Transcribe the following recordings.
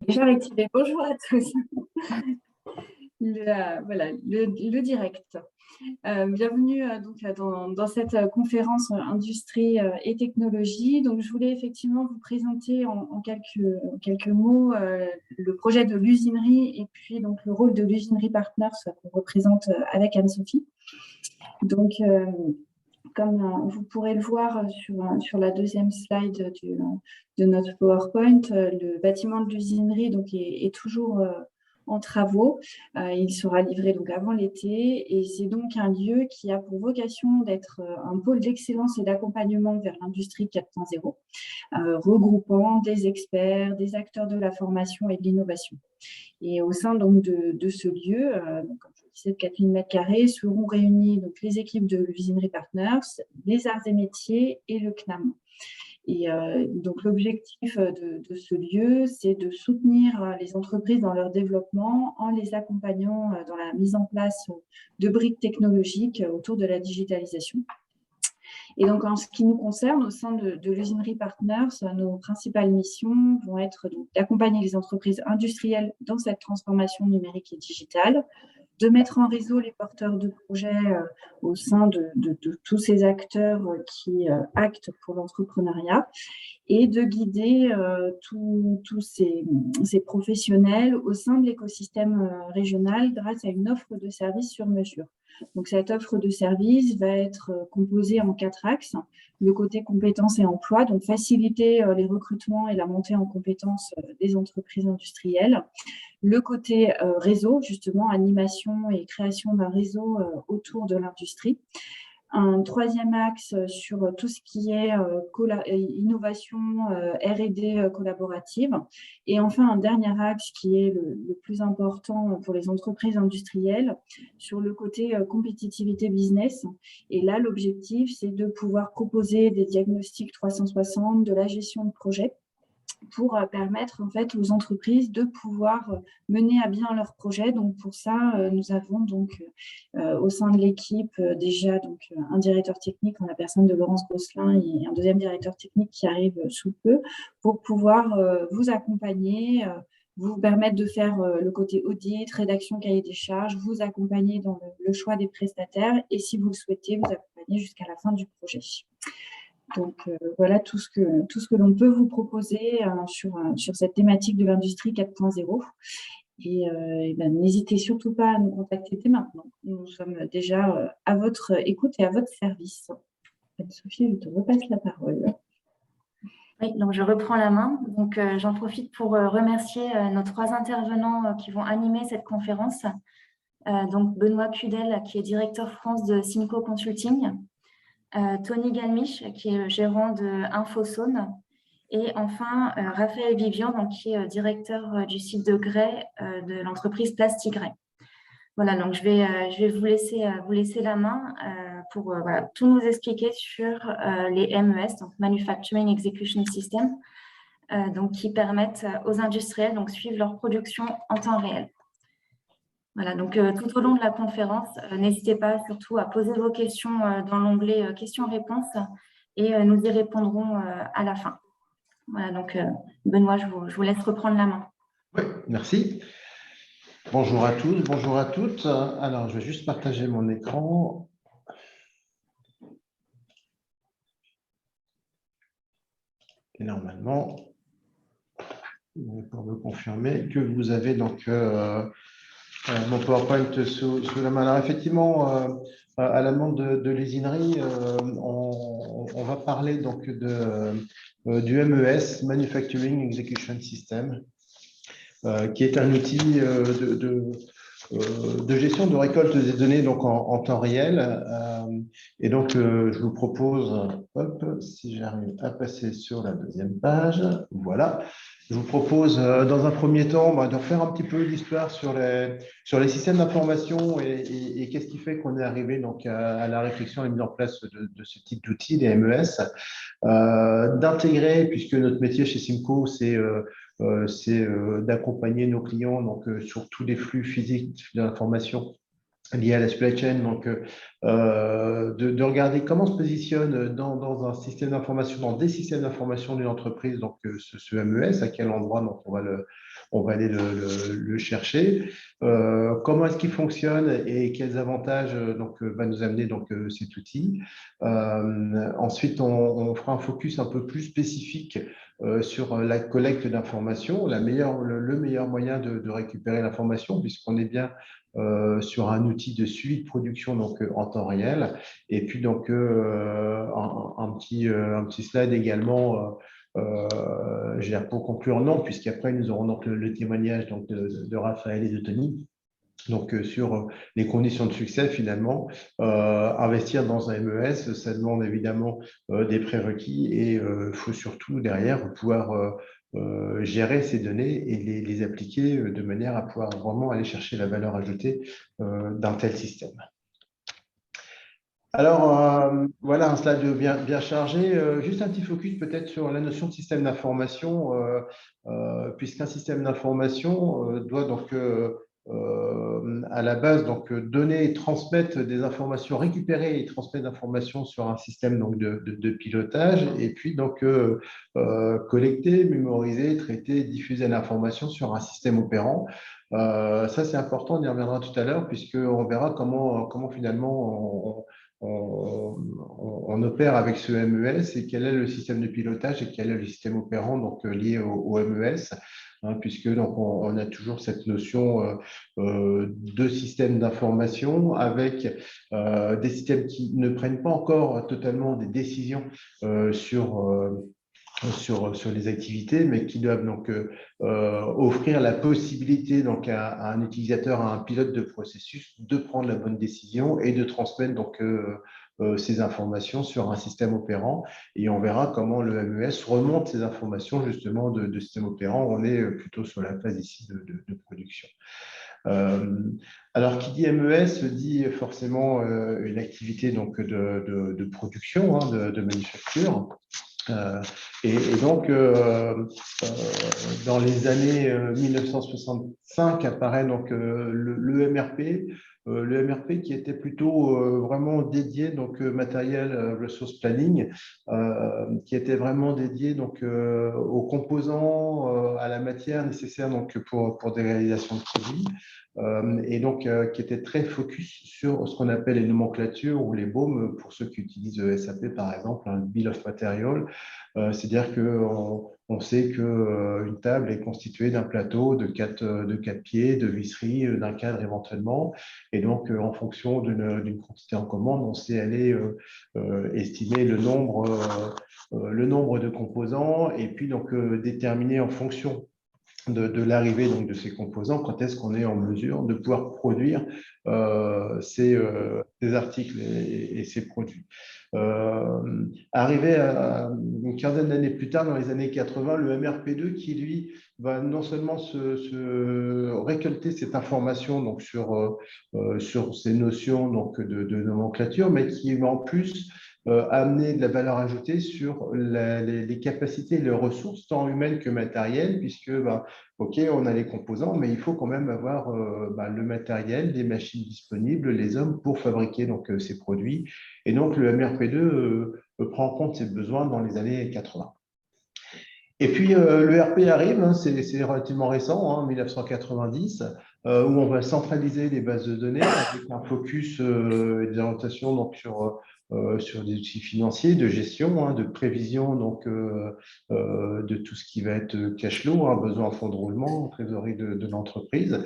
Déjà rectifié. Bonjour à tous. Voilà, le direct. Bienvenue dans cette conférence industrie et technologie. Donc, je voulais effectivement vous présenter en quelques mots le projet de l'usinerie et puis donc le rôle de l'usinerie Partners qu'on représente avec Anne-Sophie. Donc, comme vous pourrez le voir sur la deuxième slide de notre PowerPoint, le bâtiment de l'usinerie est toujours en travaux. Il sera livré donc avant l'été et c'est donc un lieu qui a pour vocation d'être un pôle d'excellence et d'accompagnement vers l'industrie 4.0, regroupant des experts, des acteurs de la formation et de l'innovation. Et au sein donc de ce lieu, comme je disais, de 4000 m2, seront réunies donc, les équipes de l'usinerie Partners, les arts et métiers et le CNAM. Et donc l'objectif de ce lieu, c'est de soutenir les entreprises dans leur développement en les accompagnant dans la mise en place de briques technologiques autour de la digitalisation. Et donc, en ce qui nous concerne, au sein de l'usinerie Partners, nos principales missions vont être d'accompagner les entreprises industrielles dans cette transformation numérique et digitale, de mettre en réseau les porteurs de projets au sein de tous ces acteurs qui actent pour l'entrepreneuriat et de guider tous ces professionnels au sein de l'écosystème régional grâce à une offre de services sur mesure. Donc, cette offre de services va être composée en 4 axes. Le côté compétences et emploi, donc faciliter les recrutements et la montée en compétences des entreprises industrielles. Le côté réseau, justement, animation et création d'un réseau autour de l'industrie. Un troisième axe sur tout ce qui est innovation, R&D collaborative. Et enfin, un dernier axe qui est le plus important pour les entreprises industrielles sur le côté compétitivité business. Et là, l'objectif, c'est de pouvoir proposer des diagnostics 360, de la gestion de projet, pour permettre en fait aux entreprises de pouvoir mener à bien leurs projets. Donc pour ça, nous avons donc au sein de l'équipe déjà un directeur technique en la personne de Laurence Gosselin et un deuxième directeur technique qui arrive sous peu pour pouvoir vous accompagner, vous permettre de faire le côté audit, rédaction, cahier des charges, vous accompagner dans le choix des prestataires et si vous le souhaitez, vous accompagner jusqu'à la fin du projet. Donc, voilà tout ce que l'on peut vous proposer sur cette thématique de l'industrie 4.0. Et n'hésitez surtout pas à nous contacter dès maintenant. Nous sommes déjà à votre écoute et à votre service. Sophie, je te repasse la parole. Oui, donc je reprends la main. Donc, j'en profite pour remercier nos 3 intervenants qui vont animer cette conférence. Donc, Benoît Cudel, qui est directeur France de Simco Consulting. Tony Galmich, qui est le gérant de Infosone, et enfin Raphaël Vivian, donc, qui est directeur du site de Grès de l'entreprise Plastigray. Voilà, donc je vais vous laisser la main pour voilà, tout nous expliquer sur les MES, donc Manufacturing Execution System, donc, qui permettent aux industriels de suivre leur production en temps réel. Voilà, donc tout au long de la conférence, n'hésitez pas surtout à poser vos questions dans l'onglet questions-réponses et nous y répondrons à la fin. Voilà, donc Benoît, je vous laisse reprendre la main. Oui, merci. Bonjour à tous, bonjour à toutes. Alors, je vais juste partager mon écran. Et normalement, pour me confirmer que vous avez donc mon PowerPoint sous la main. Alors effectivement, à la demande de l'usinerie, on va parler donc du MES, Manufacturing Execution System, qui est un outil de gestion de récolte des données donc en temps réel. Et donc, je vous propose, hop, si j'arrive à passer sur la deuxième page, voilà. Je vous propose, dans un premier temps, de faire un petit peu l'histoire sur les systèmes d'information et qu'est-ce qui fait qu'on est arrivé donc à la réflexion et la mise en place de ce type d'outils, les MES, d'intégrer, puisque notre métier chez Simco, c'est d'accompagner nos clients donc, sur tous les flux physiques d'information liées à la supply chain, donc de regarder comment se positionne dans un système d'information, dans des systèmes d'information d'une entreprise, donc ce MES, à quel endroit donc on va aller le chercher, comment est-ce qu'il fonctionne et quels avantages donc, va nous amener donc, cet outil. Ensuite, on fera un focus un peu plus spécifique sur la collecte d'informations, le meilleur moyen de récupérer l'information, puisqu'on est bien sur un outil de suivi de production donc en temps réel. Et puis donc un petit slide également pour conclure, non, puisqu'après nous aurons donc le témoignage donc, de Raphaël et de Tony. Donc, sur les conditions de succès, finalement, investir dans un MES, ça demande évidemment des prérequis et il faut surtout derrière pouvoir gérer ces données et les appliquer de manière à pouvoir vraiment aller chercher la valeur ajoutée d'un tel système. Alors, voilà un slide bien chargé. Juste un petit focus peut-être sur la notion de système d'information, puisqu'un système d'information doit donc à la base donc donner et transmettre des informations, récupérer et transmettre des informations sur un système donc de pilotage, et puis donc collecter, mémoriser, traiter, diffuser l'information sur un système opérant. Ça c'est important, on y reviendra tout à l'heure, puisqu'on verra comment finalement on opère avec ce MES et quel est le système de pilotage et quel est le système opérant donc, lié au MES, hein, puisque donc, on a toujours cette notion de système d'information avec des systèmes qui ne prennent pas encore totalement des décisions sur les activités, mais qui doivent donc offrir la possibilité donc à un utilisateur, à un pilote de processus, de prendre la bonne décision et de transmettre donc ces informations sur un système opérant. Et on verra comment le MES remonte ces informations justement de système opérant. On est plutôt sur la phase ici de production. Alors, qui dit MES dit forcément une activité donc de production, hein, de manufacture. Et donc, dans les années 1965 apparaît donc le MRP, le MRP qui était plutôt vraiment dédié donc matériel resource planning, qui était vraiment dédié donc aux composants, à la matière nécessaire donc pour des réalisations de produits. Et donc qui était très focus sur ce qu'on appelle les nomenclatures ou les baumes, pour ceux qui utilisent SAP par exemple, un bill of material. C'est-à-dire qu'on sait qu'une table est constituée d'un plateau de quatre pieds, de visserie, d'un cadre éventuellement. Et donc, en fonction d'une quantité en commande, on sait aller estimer le nombre de composants et puis donc déterminer en fonction de l'arrivée donc de ces composants, quand est-ce qu'on est en mesure de pouvoir produire ces articles et ces produits. Arrivé à une quinzaine d'années plus tard, dans les années 80, le MRP2 qui, lui, va non seulement se récolter cette information donc, sur ces notions donc, de nomenclature, mais qui va en plus amener de la valeur ajoutée sur les capacités et les ressources, tant humaines que matérielles, puisque OK, on a les composants, mais il faut quand même avoir le matériel, les machines disponibles, les hommes pour fabriquer donc, ces produits. Et donc, le MRP2 prend en compte ces besoins dans les années 80. Et puis, le RP arrive, hein, c'est relativement récent, hein, 1990, où on va centraliser les bases de données avec un focus et des orientations donc, sur des outils financiers, de gestion, hein, de prévision donc, de tout ce qui va être cash flow, hein, besoin en fonds de roulement, trésorerie de l'entreprise.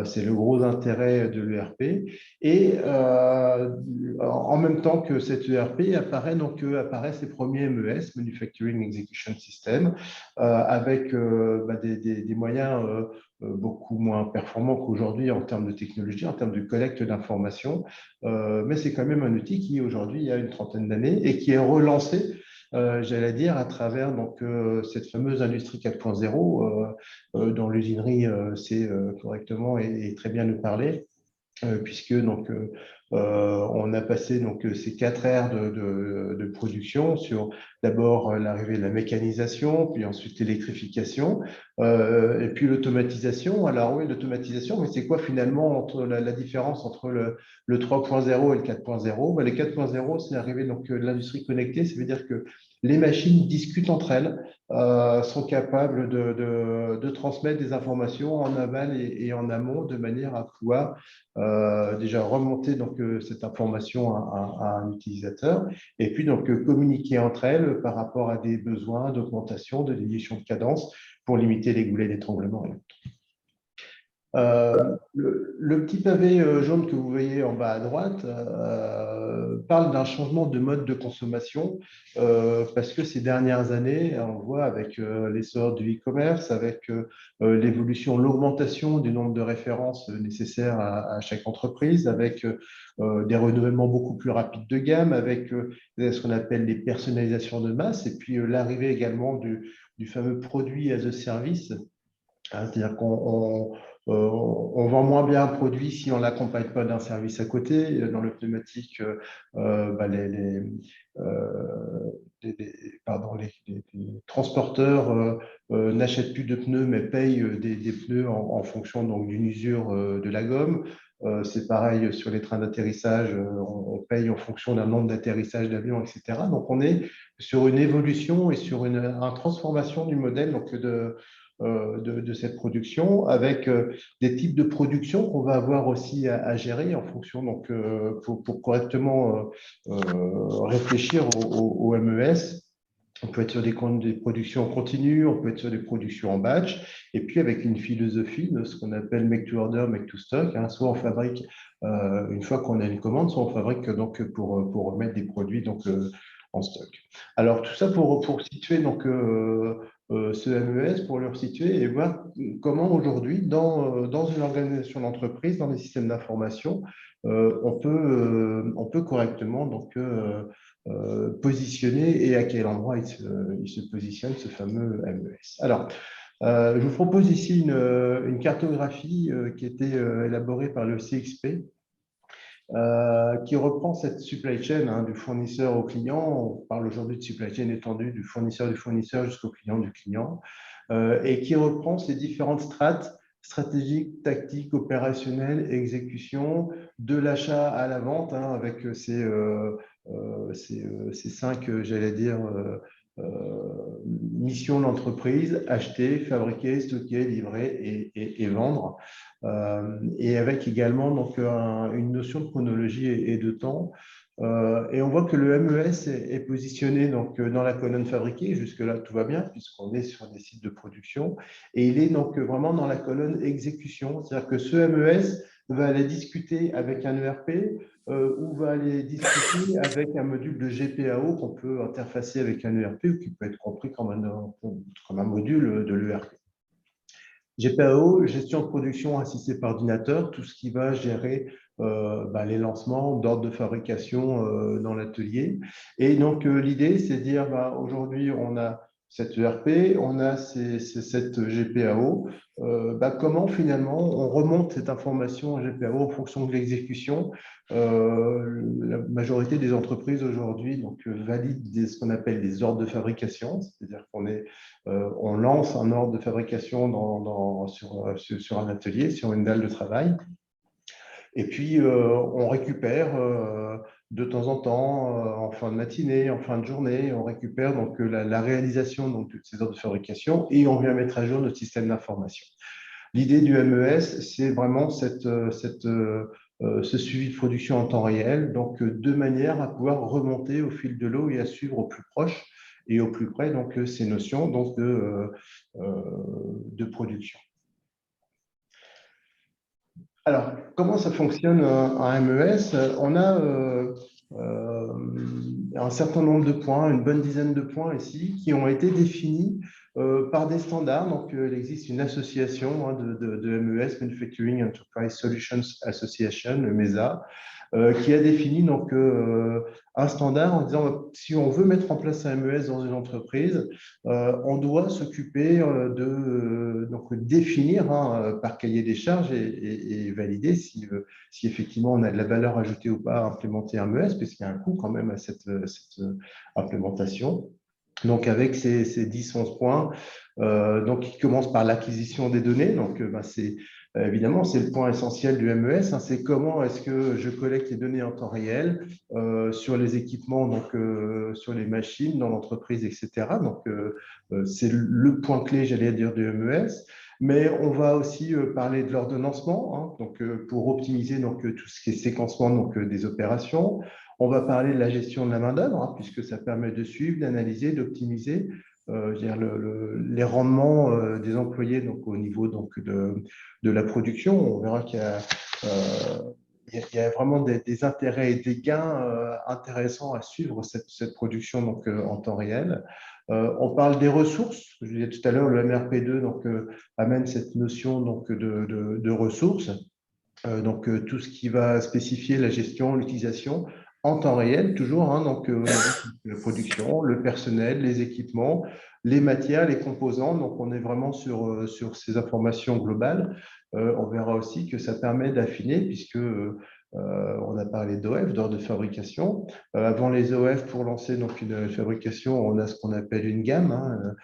C'est le gros intérêt de l'ERP. Et en même temps que cet ERP apparaissent les premiers MES, Manufacturing Execution System, avec des moyens beaucoup moins performants qu'aujourd'hui en termes de technologie, en termes de collecte d'informations. Mais c'est quand même un outil qui aujourd'hui a une trentaine d'années et qui est relancé, j'allais dire, à travers donc, cette fameuse industrie 4.0 dont l'usinerie sait correctement et très bien nous parler. Puisque donc, On a passé donc ces 4 ères de production sur d'abord l'arrivée de la mécanisation, puis ensuite l'électrification, et puis l'automatisation. Alors oui, l'automatisation, mais c'est quoi finalement entre la différence entre le 3.0 et le 4.0? Ben, les 4.0, c'est l'arrivée donc de l'industrie connectée. Ça veut dire que les machines discutent entre elles, sont capables de transmettre des informations en aval et en amont de manière à pouvoir déjà remonter donc, cette information à un utilisateur et puis donc communiquer entre elles par rapport à des besoins d'augmentation, de diminution de cadence pour limiter les goulets d'étranglement. Le petit pavé jaune que vous voyez en bas à droite parle d'un changement de mode de consommation parce que ces dernières années, on voit avec l'essor du e-commerce, avec l'évolution, l'augmentation du nombre de références nécessaires à chaque entreprise, avec des renouvellements beaucoup plus rapides de gamme, avec ce qu'on appelle les personnalisations de masse, et puis l'arrivée également du fameux produit as a service, hein, c'est-à-dire on vend moins bien un produit si on ne l'accompagne pas d'un service à côté. Dans le pneumatique, bah, les transporteurs n'achètent plus de pneus, mais payent des pneus en fonction donc, d'une usure de la gomme. C'est pareil sur les trains d'atterrissage, on paye en fonction d'un nombre d'atterrissages d'avions, etc. Donc, on est sur une évolution et sur une transformation du modèle donc, de cette production, avec des types de production qu'on va avoir aussi à gérer en fonction, donc pour correctement réfléchir au MES. On peut être sur des productions continues, on peut être sur des productions en batch, et puis avec une philosophie de ce qu'on appelle make to order, make to stock. Hein, soit on fabrique une fois qu'on a une commande, soit on fabrique donc pour remettre des produits donc en stock. Alors tout ça pour situer donc ce MES, pour le resituer et voir comment aujourd'hui dans une organisation d'entreprise, dans les systèmes d'information, on peut correctement donc positionner et à quel endroit il se positionne, ce fameux MES. Alors, je vous propose ici une cartographie qui a été élaborée par le CXP, qui reprend cette supply chain hein, du fournisseur au client. On parle aujourd'hui de supply chain étendue du fournisseur jusqu'au client du client, et qui reprend ces différentes strates stratégiques, tactiques, opérationnelles, exécution, de l'achat à la vente, hein, avec ces 5, j'allais dire, mission de l'entreprise, acheter, fabriquer, stocker, livrer et vendre. Et avec également donc, une notion de chronologie et de temps. Et on voit que le MES est positionné donc, dans la colonne fabriquée. Jusque-là, tout va bien puisqu'on est sur des sites de production. Et il est donc vraiment dans la colonne exécution. C'est-à-dire que ce MES va aller discuter avec un ERP ou va aller discuter avec un module de GPAO qu'on peut interfacer avec un ERP ou qui peut être compris comme un module de l'ERP. GPAO, gestion de production assistée par ordinateur, tout ce qui va gérer les lancements d'ordres de fabrication dans l'atelier. Et donc, l'idée, c'est de dire, aujourd'hui, on a cette ERP, on a cette GPAO. Comment, finalement, on remonte cette information à GPAO en fonction de l'exécution. La majorité des entreprises, aujourd'hui, valident ce qu'on appelle des ordres de fabrication, c'est-à-dire on lance un ordre de fabrication sur un atelier, sur une dalle de travail. Et puis, on récupère de temps en temps, en fin de matinée, en fin de journée, on récupère donc, la réalisation de toutes ces ordres de fabrication et on vient mettre à jour notre système d'information. L'idée du MES, c'est vraiment ce suivi de production en temps réel, donc de manière à pouvoir remonter au fil de l'eau et à suivre au plus proche et au plus près donc, ces notions donc, de production. Alors, comment ça fonctionne un MES? On a un certain nombre de points, une bonne dizaine de points ici, qui ont été définis par des standards. Donc, il existe une association de MES, Manufacturing Enterprise Solutions Association, le MESA, qui a défini donc, un standard en disant si on veut mettre en place un MES dans une entreprise, on doit s'occuper de donc, définir par cahier des charges et valider si effectivement on a de la valeur ajoutée ou pas à implémenter un MES, puisqu'il y a un coût quand même à cette implémentation. Donc, avec ces 10-11 points, donc, qui commencent par l'acquisition des données. Donc, évidemment, c'est le point essentiel du MES. C'est comment est-ce que je collecte les données en temps réel sur les équipements, donc sur les machines dans l'entreprise, etc. Donc, c'est le point clé, j'allais dire, du MES. Mais on va aussi parler de l'ordonnancement, donc, pour optimiser donc, tout ce qui est séquencement donc, des opérations. On va parler de la gestion de la main-d'œuvre, puisque ça permet de suivre, d'analyser, d'optimiser les rendements des employés donc, au niveau donc, de la production. On verra qu'il y a vraiment des intérêts et des gains intéressants à suivre cette production donc, en temps réel. On parle des ressources. Je disais tout à l'heure, le MRP2 donc, amène cette notion donc, de ressources. Donc, tout ce qui va spécifier la gestion, l'utilisation en temps réel, toujours, donc la production, le personnel, les équipements, les matières, les composants. Donc, on est vraiment sur ces informations globales. On verra aussi que ça permet d'affiner, puisque on a parlé d'OF, d'ordre de fabrication. Avant les OF, pour lancer donc, une fabrication, on a ce qu'on appelle une gamme,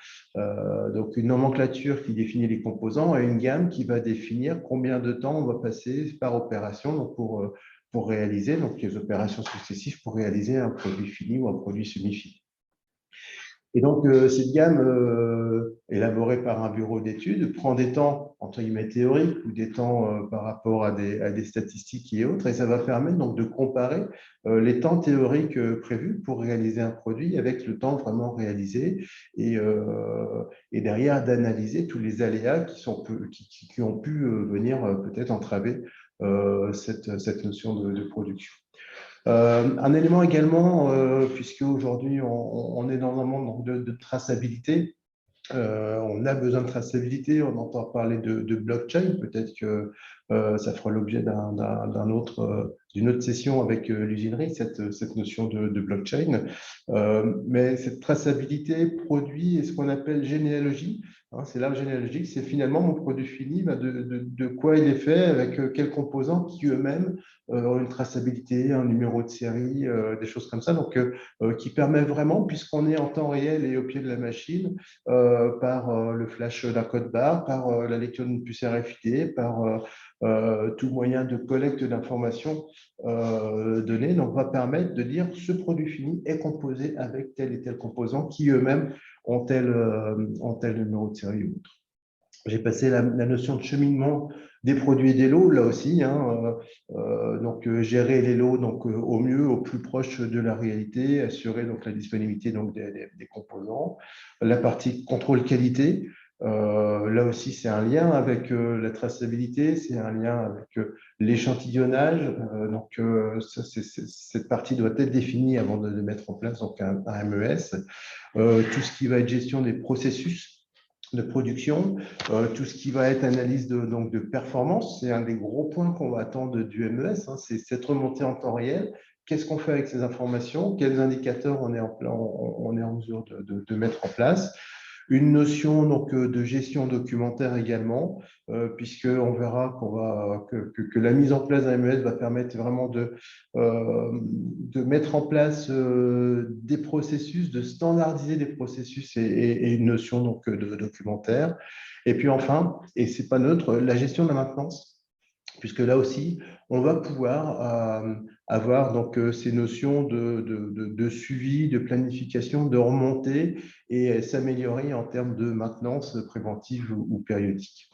donc une nomenclature qui définit les composants et une gamme qui va définir combien de temps on va passer par opération donc pour réaliser donc les opérations successives pour réaliser un produit fini ou un produit semi-fini. Et donc, cette gamme élaborée par un bureau d'études prend des temps, entre guillemets, théoriques ou des temps par rapport à des statistiques et autres, et ça va permettre donc de comparer les temps théoriques prévus pour réaliser un produit avec le temps vraiment réalisé et derrière d'analyser tous les aléas qui ont pu venir peut-être entraver cette notion de production. Un élément également, puisque aujourd'hui on est dans un monde de traçabilité, on a besoin de traçabilité, on entend parler de blockchain, peut-être que ça fera l'objet d'une autre session avec l'usinerie, cette notion de blockchain. Mais cette traçabilité produit ce qu'on appelle généalogie. C'est l'arbre généalogique, c'est finalement mon produit fini, de quoi il est fait, avec quels composants qui eux-mêmes ont une traçabilité, un numéro de série, des choses comme ça, donc qui permet vraiment, puisqu'on est en temps réel et au pied de la machine, par le flash d'un code barre, par la lecture d'une puce RFID, par tout moyen de collecte d'informations données, donc va permettre de dire ce produit fini est composé avec tel et tel composant qui eux-mêmes ont tel numéro de série ou autre. J'ai passé la notion de cheminement des produits et des lots, là aussi, donc gérer les lots donc, au mieux, au plus proche de la réalité, assurer donc, la disponibilité donc, des composants. La partie contrôle qualité, là aussi, c'est un lien avec la traçabilité, c'est un lien avec l'échantillonnage. Donc, cette partie doit être définie avant de mettre en place donc, un MES. Tout ce qui va être gestion des processus de production, tout ce qui va être analyse donc de performance, c'est un des gros points qu'on va attendre du MES, c'est cette remontée en temps réel. Qu'est-ce qu'on fait avec ces informations? Quels indicateurs on est en mesure de mettre en place? Une notion donc, de gestion documentaire également, puisqu'on verra que la mise en place d'un MES va permettre vraiment de mettre en place des processus, de standardiser des processus et une notion donc, de documentaire. Et puis enfin, et ce n'est pas neutre, la gestion de la maintenance, puisque là aussi, on va pouvoir avoir donc, ces notions de suivi, de planification, de remontée et s'améliorer en termes de maintenance préventive ou périodique.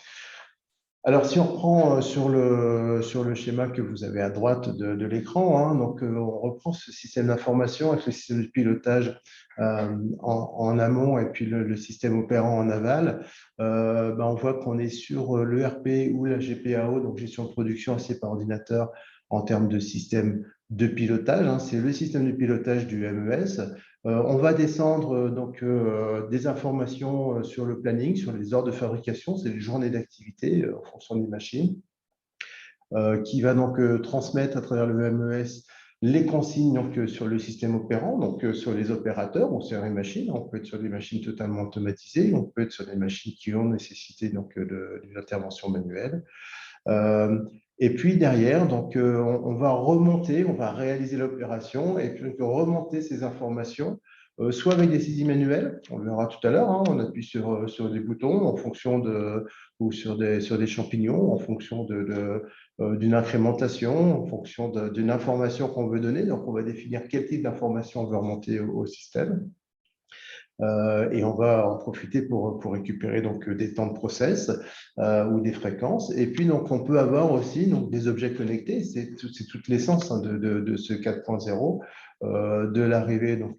Alors, si on reprend sur le schéma que vous avez à droite de l'écran, donc on reprend ce système d'information avec le système de pilotage en amont et puis le système opérant en aval, on voit qu'on est sur l'ERP ou la GPAO, donc gestion de production assistée par ordinateur en termes de système de pilotage. C'est le système de pilotage du MES. On va descendre donc des informations sur le planning, sur les heures de fabrication, c'est les journées d'activité en fonction des machines, qui va donc transmettre à travers le MES les consignes donc, sur le système opérant, donc sur les opérateurs ou sur les machines. On peut être sur des machines totalement automatisées, on peut être sur des machines qui ont nécessité donc, d'une intervention manuelle. Et puis derrière, donc, on va remonter, on va réaliser l'opération et puis remonter ces informations, soit avec des saisies manuelles, on le verra tout à l'heure, hein, on appuie sur des boutons en fonction ou sur des champignons, en fonction d'une incrémentation, en fonction d'une information qu'on veut donner. Donc, on va définir quel type d'information on veut remonter au système. Et on va en profiter pour récupérer donc, des temps de process ou des fréquences. Et puis, donc, on peut avoir aussi donc, des objets connectés. C'est toute l'essence hein, de ce 4.0, de l'arrivée de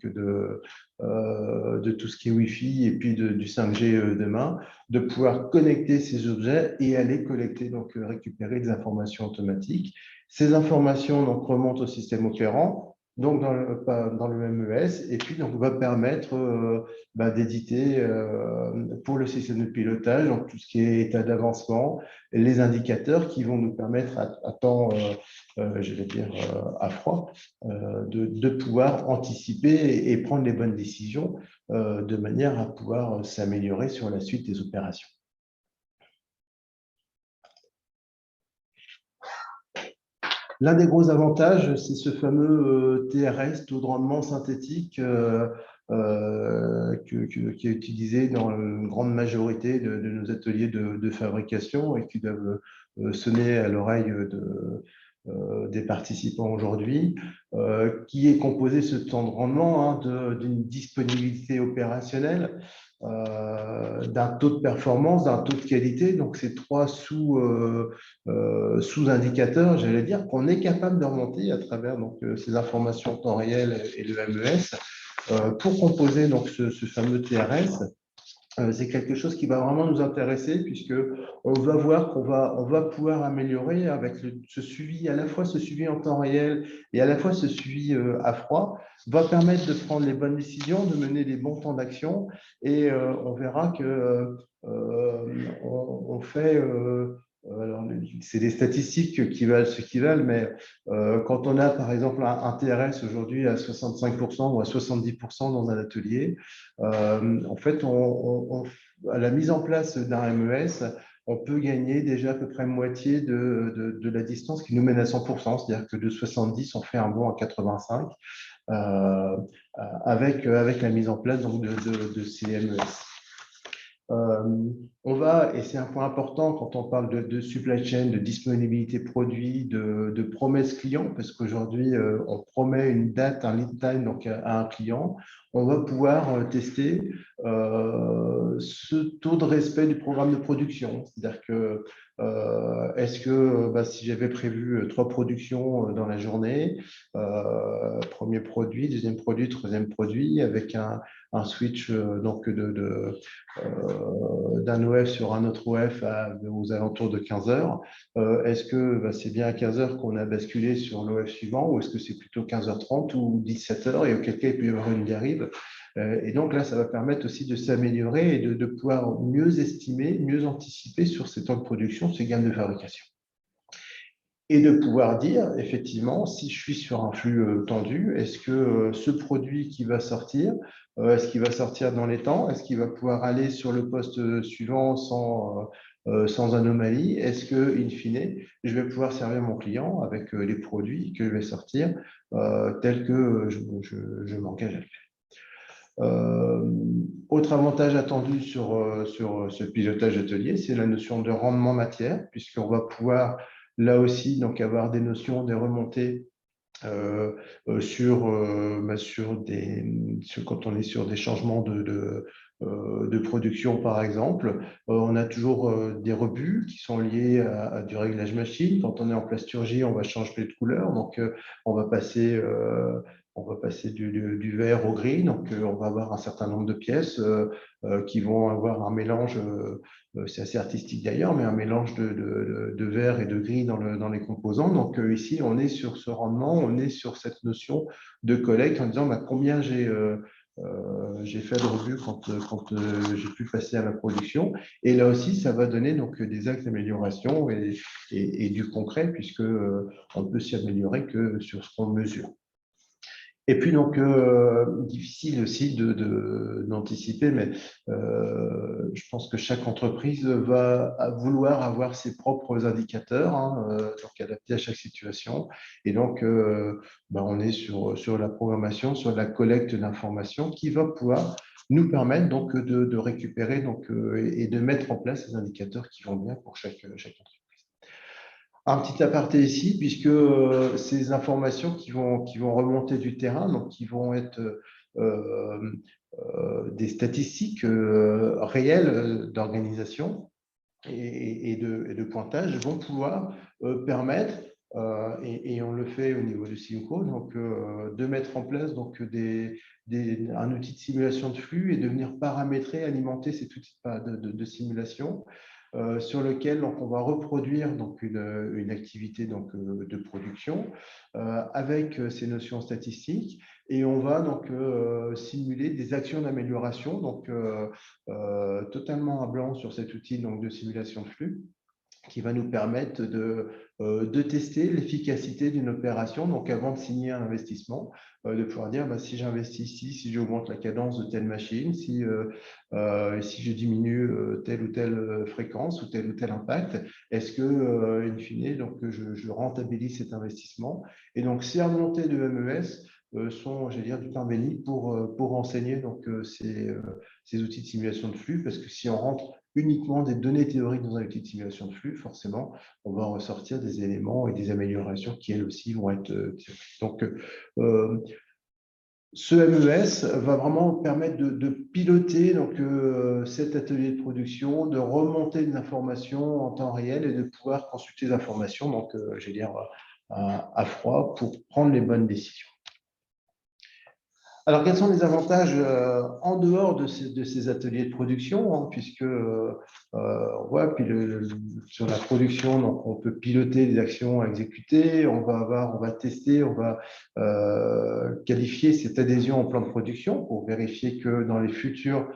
tout ce qui est Wi-Fi et puis du 5G demain, de pouvoir connecter ces objets et aller collecter, donc récupérer des informations automatiques. Ces informations donc, remontent au système opérant, donc dans le MES, et puis donc, va permettre d'éditer pour le système de pilotage, donc tout ce qui est état d'avancement, les indicateurs qui vont nous permettre à temps, je vais dire, à froid, de pouvoir anticiper et prendre les bonnes décisions de manière à pouvoir s'améliorer sur la suite des opérations. L'un des gros avantages, c'est ce fameux TRS, taux de rendement synthétique, qui est utilisé dans une grande majorité de nos ateliers de fabrication et qui doivent sonner à l'oreille des participants aujourd'hui, qui est composé, ce temps de rendement, hein, d'une disponibilité opérationnelle, d'un taux de performance, d'un taux de qualité. Donc, ces trois sous-indicateurs, j'allais dire, qu'on est capable de remonter à travers donc, ces informations en temps réel et le MES pour composer donc, ce fameux TRS. C'est quelque chose qui va vraiment nous intéresser puisque on va voir on va pouvoir améliorer avec ce suivi, à la fois ce suivi en temps réel et à la fois ce suivi à froid, va permettre de prendre les bonnes décisions, de mener les bons plans d'action et on verra que on fait alors, c'est des statistiques qui valent ce qu'ils valent, mais quand on a par exemple un TRS aujourd'hui à 65% ou à 70% dans un atelier, en fait, à la mise en place d'un MES, on peut gagner déjà à peu près moitié de la distance qui nous mène à 100%, c'est-à-dire que de 70, on fait un bond à 85 avec la mise en place donc, de ces MES. On va, et c'est un point important quand on parle de supply chain, de disponibilité produit, de promesses clients, parce qu'aujourd'hui, on promet une date, un lead time donc, à un client. On va pouvoir tester ce taux de respect du programme de production. C'est-à-dire que est-ce que si j'avais prévu 3 productions dans la journée, premier produit, deuxième produit, troisième produit, avec un switch donc d'un OF sur un autre OF aux alentours de 15 heures. Est-ce que c'est bien à 15 heures qu'on a basculé sur l'OF suivant ou est-ce que c'est plutôt 15h30 ou 17 heures et auquel cas il peut y avoir une dérive? Et donc là, ça va permettre aussi de s'améliorer et de pouvoir mieux estimer, mieux anticiper sur ces temps de production, ces gammes de fabrication. Et de pouvoir dire, effectivement, si je suis sur un flux tendu, est-ce que ce produit qui va sortir, est-ce qu'il va sortir dans les temps? Est-ce qu'il va pouvoir aller sur le poste suivant sans anomalie? Est-ce que, in fine, je vais pouvoir servir mon client avec les produits que je vais sortir tels que je m'engage à le faire? Autre avantage attendu sur ce pilotage atelier, c'est la notion de rendement matière, puisqu'on va pouvoir là aussi donc avoir des notions, des remontées quand on est sur des changements de production, par exemple. On a toujours des rebuts qui sont liés à du réglage machine. Quand on est en plasturgie, on va changer de couleur. Donc, on va passer du vert au gris. Donc, on va avoir un certain nombre de pièces qui vont avoir un mélange, c'est assez artistique d'ailleurs, mais un mélange de vert et de gris dans les composants. Donc, ici, on est sur ce rendement, on est sur cette notion de collecte en disant combien j'ai j'ai fait le rebut quand j'ai pu passer à la production. Et là aussi, ça va donner donc des axes d'amélioration et du concret, puisque on ne peut s'y améliorer que sur ce qu'on mesure. Et puis donc, difficile aussi d'anticiper, mais je pense que chaque entreprise va vouloir avoir ses propres indicateurs, hein, donc adaptés à chaque situation. Et donc, on est sur la programmation, sur la collecte d'informations qui va pouvoir nous permettre donc de récupérer donc, et de mettre en place ces indicateurs qui vont bien pour chaque entreprise. Un petit aparté ici, puisque ces informations qui vont remonter du terrain, donc qui vont être des statistiques réelles d'organisation et de pointage, vont pouvoir permettre, et on le fait au niveau du Simco, donc de mettre en place donc, un outil de simulation de flux et de venir paramétrer, alimenter cet outil de simulation sur lequel donc, on va reproduire donc, une activité donc, de production avec ces notions statistiques et on va donc simuler des actions d'amélioration donc totalement à blanc sur cet outil donc, de simulation de flux qui va nous permettre de tester l'efficacité d'une opération. Donc, avant de signer un investissement, de pouvoir dire si j'investis ici, si j'augmente la cadence de telle machine, si je diminue telle ou telle fréquence ou tel impact, est-ce que, in fine, donc, je rentabilise cet investissement? Et donc, ces remontées de MES sont, j'allais dire, du pain béni pour enseigner donc, ces outils de simulation de flux, parce que si on rentre uniquement des données théoriques dans un outil de simulation de flux, forcément, on va ressortir des éléments et des améliorations qui, elles aussi, vont être théoriques. Donc, ce MES va vraiment permettre de piloter donc, cet atelier de production, de remonter des informations en temps réel et de pouvoir consulter les informations, donc, je vais dire, à froid pour prendre les bonnes décisions. Alors, quels sont les avantages en dehors de ces ateliers de production, hein, puisque on voit sur la production, donc on peut piloter des actions à exécuter, on va tester, on va qualifier cette adhésion au plan de production pour vérifier que dans les futures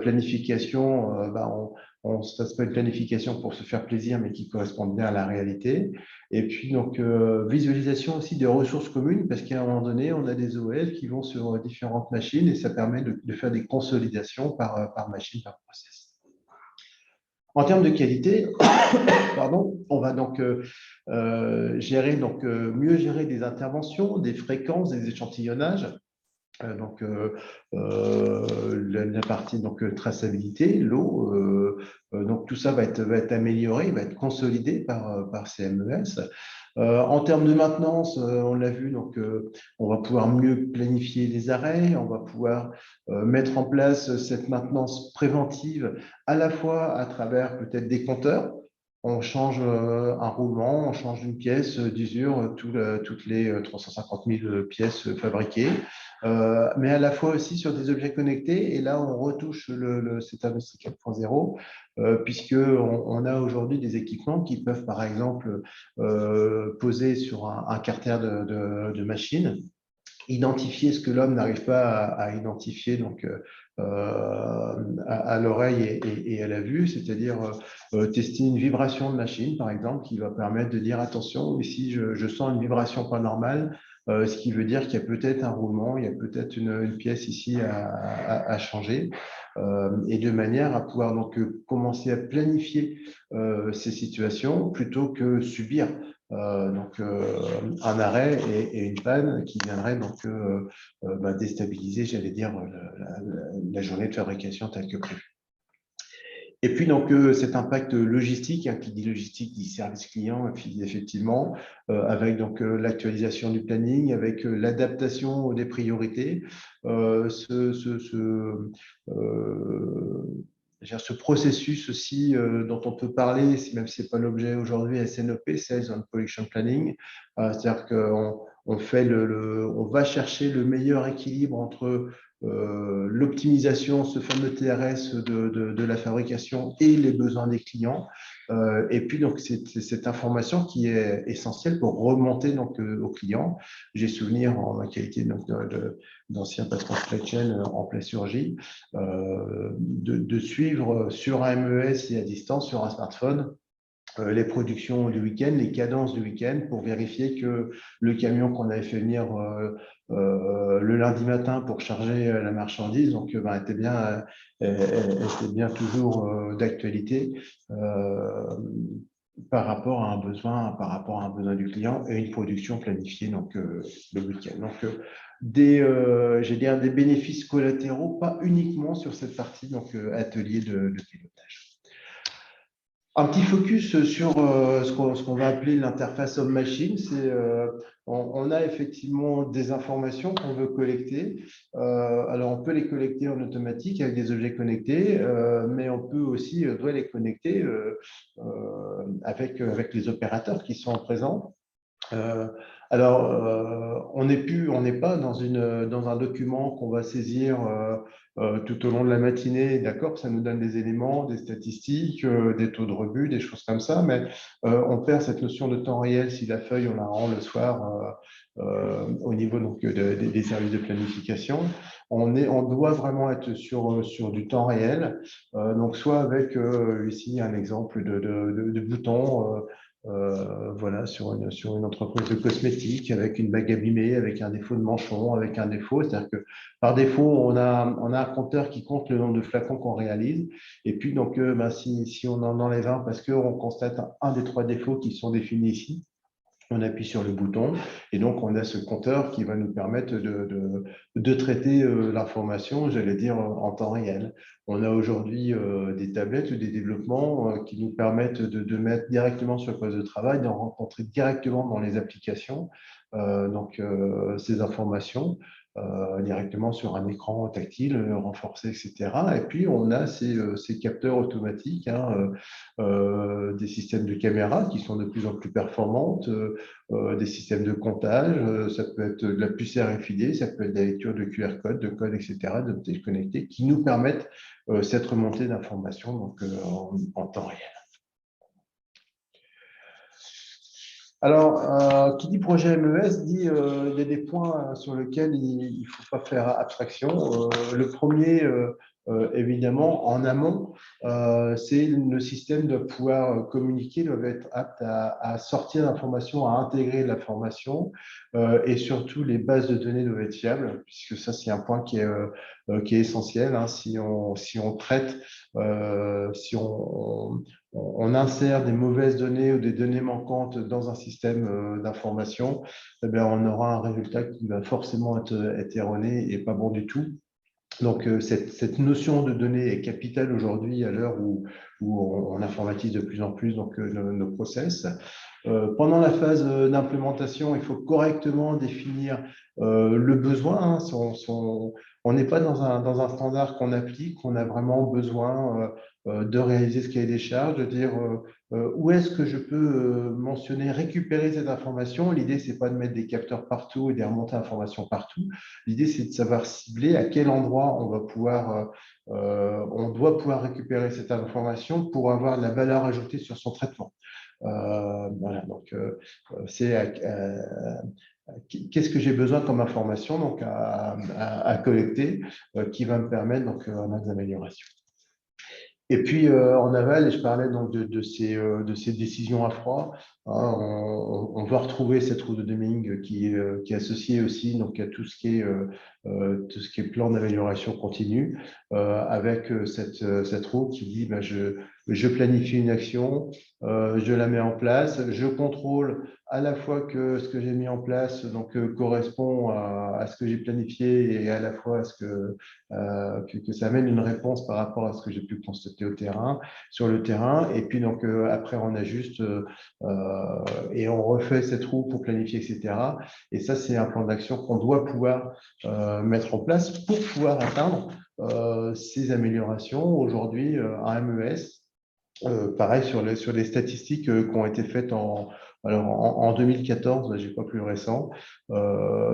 planifications, ça se fait une planification pour se faire plaisir, mais qui correspond bien à la réalité. Et puis, donc, visualisation aussi des ressources communes, parce qu'à un moment donné, on a des OS qui vont sur différentes machines et ça permet de faire des consolidations par machine, par process. En termes de qualité, pardon, on va donc mieux gérer des interventions, des fréquences, des échantillonnages. Donc, la partie donc, traçabilité, l'eau, donc tout ça va être amélioré, va être consolidé par ces MES. En termes de maintenance, on l'a vu, donc on va pouvoir mieux planifier les arrêts, on va pouvoir mettre en place cette maintenance préventive à la fois à travers peut-être des compteurs. On change un roulement, on change une pièce d'usure toutes les 350 000 pièces fabriquées, mais à la fois aussi sur des objets connectés. Et là, on retouche cette industrie 4.0, puisqu'on a aujourd'hui des équipements qui peuvent, par exemple, poser sur un carter de machine, identifier ce que l'homme n'arrive pas à identifier donc, à l'oreille et à la vue, c'est-à-dire tester une vibration de machine, par exemple, qui va permettre de dire attention, ici je sens une vibration pas normale, ce qui veut dire qu'il y a peut-être un roulement, il y a peut-être une pièce ici à changer, et de manière à pouvoir donc commencer à planifier ces situations plutôt que subir un arrêt et une panne qui viendrait donc déstabiliser, j'allais dire, la journée de fabrication telle que prévue. Et puis donc cet impact logistique, hein, qui dit logistique dit service client, et puis effectivement avec donc l'actualisation du planning, avec l'adaptation des priorités, ce processus aussi dont on peut parler, même si ce n'est pas l'objet aujourd'hui, SNOP, Sales and Production Planning, c'est-à-dire qu'on on va chercher le meilleur équilibre entre l'optimisation, ce fameux TRS de la fabrication et les besoins des clients. Et puis, donc, c'est cette information qui est essentielle pour remonter donc, aux clients. J'ai souvenir en ma qualité d'ancien patron de supply chain en plasturgie, de suivre sur un MES et à distance, sur un smartphone, les productions du week-end, les cadences du week-end pour vérifier que le camion qu'on avait fait venir le lundi matin pour charger la marchandise donc, était bien toujours d'actualité par rapport à un besoin du client et une production planifiée donc, le week-end. Donc, j'ai des bénéfices collatéraux, pas uniquement sur cette partie donc, atelier de pilotage. Un petit focus sur ce qu'on va appeler l'interface homme-machine. On a effectivement des informations qu'on veut collecter. Alors, on peut les collecter en automatique avec des objets connectés, mais on peut aussi doit les connecter avec les opérateurs qui sont présents. On n'est pas dans un document qu'on va saisir tout au long de la matinée, d'accord, ça nous donne des éléments, des statistiques, des taux de rebut, des choses comme ça, mais on perd cette notion de temps réel si la feuille, on la rend le soir au niveau donc, des services de planification. On doit vraiment être sur du temps réel, donc soit avec ici un exemple de bouton, voilà, sur une entreprise de cosmétiques, avec une bague abîmée, avec un défaut de manchon, avec un défaut. C'est-à-dire que par défaut, on a un compteur qui compte le nombre de flacons qu'on réalise. Et puis, donc, si on en enlève un parce qu'on constate un des 3 défauts qui sont définis ici, on appuie sur le bouton et donc on a ce compteur qui va nous permettre de traiter l'information, j'allais dire, en temps réel. On a aujourd'hui des tablettes ou des développements qui nous permettent de mettre directement sur le poste de travail, d'en rencontrer directement dans les applications ces informations. Directement sur un écran tactile renforcé, etc. Et puis, on a ces capteurs automatiques, des systèmes de caméra qui sont de plus en plus performantes, des systèmes de comptage, ça peut être de la puce RFID, ça peut être de la lecture de QR code, de code, etc., d'objets connectés qui nous permettent cette remontée d'informations donc, en temps réel. Alors, qui dit projet MES dit il y a des points sur lesquels il ne faut pas faire abstraction. Le premier, évidemment, en amont, c'est le système de pouvoir communiquer, doit être apte à sortir l'information, à intégrer l'information et surtout les bases de données doivent être fiables, puisque ça, c'est un point qui est essentiel. Hein, si on traite, si on insère des mauvaises données ou des données manquantes dans un système d'information, eh bien, on aura un résultat qui va forcément être erroné et pas bon du tout. Donc, cette notion de données est capitale aujourd'hui à l'heure où on informatise de plus en plus donc, nos process. Pendant la phase d'implémentation, il faut correctement définir le besoin. Hein, on n'est pas dans un standard qu'on applique, on a vraiment besoin de réaliser ce cahier des charges, de dire où est-ce que je peux mentionner, récupérer cette information. L'idée, ce n'est pas de mettre des capteurs partout et des remontées d'informations partout. L'idée, c'est de savoir cibler à quel endroit on doit pouvoir récupérer cette information pour avoir de la valeur ajoutée sur son traitement. Voilà, donc qu'est-ce que j'ai besoin comme information donc, à collecter qui va me permettre donc, un max d'amélioration. Et puis, en aval, je parlais donc de ces décisions à froid. Hein, on va retrouver cette roue de Deming qui est associée aussi donc, à tout ce qui est plan d'amélioration continue, avec cette roue qui dit je planifie une action, je la mets en place, je contrôle à la fois que ce que j'ai mis en place donc, correspond à ce que j'ai planifié et à la fois à ce que ça amène une réponse par rapport à ce que j'ai pu constater sur le terrain. Et puis, donc, après, on ajuste et on refait cette roue pour planifier, etc. Et ça, c'est un plan d'action qu'on doit pouvoir mettre en place pour pouvoir atteindre ces améliorations. Aujourd'hui, un MES, pareil, sur les statistiques qui ont été faites alors en 2014, je n'ai pas plus récent,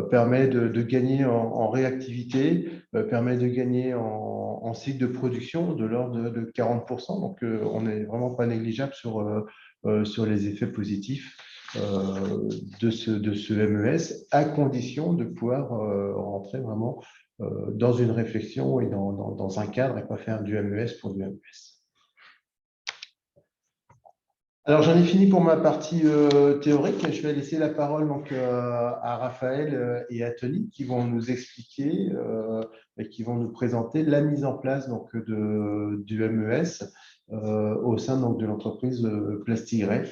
permet de gagner en réactivité, permet de gagner en cycle de production de l'ordre de 40%. Donc, on n'est vraiment pas négligeable sur les effets positifs de ce MES, à condition de pouvoir rentrer vraiment dans une réflexion et dans un cadre et pas faire du MES pour du MES. Alors, j'en ai fini pour ma partie théorique. Je vais laisser la parole donc, à Raphaël et à Tony qui vont nous expliquer et qui vont nous présenter la mise en place donc, du MES au sein donc, de l'entreprise Plastigray.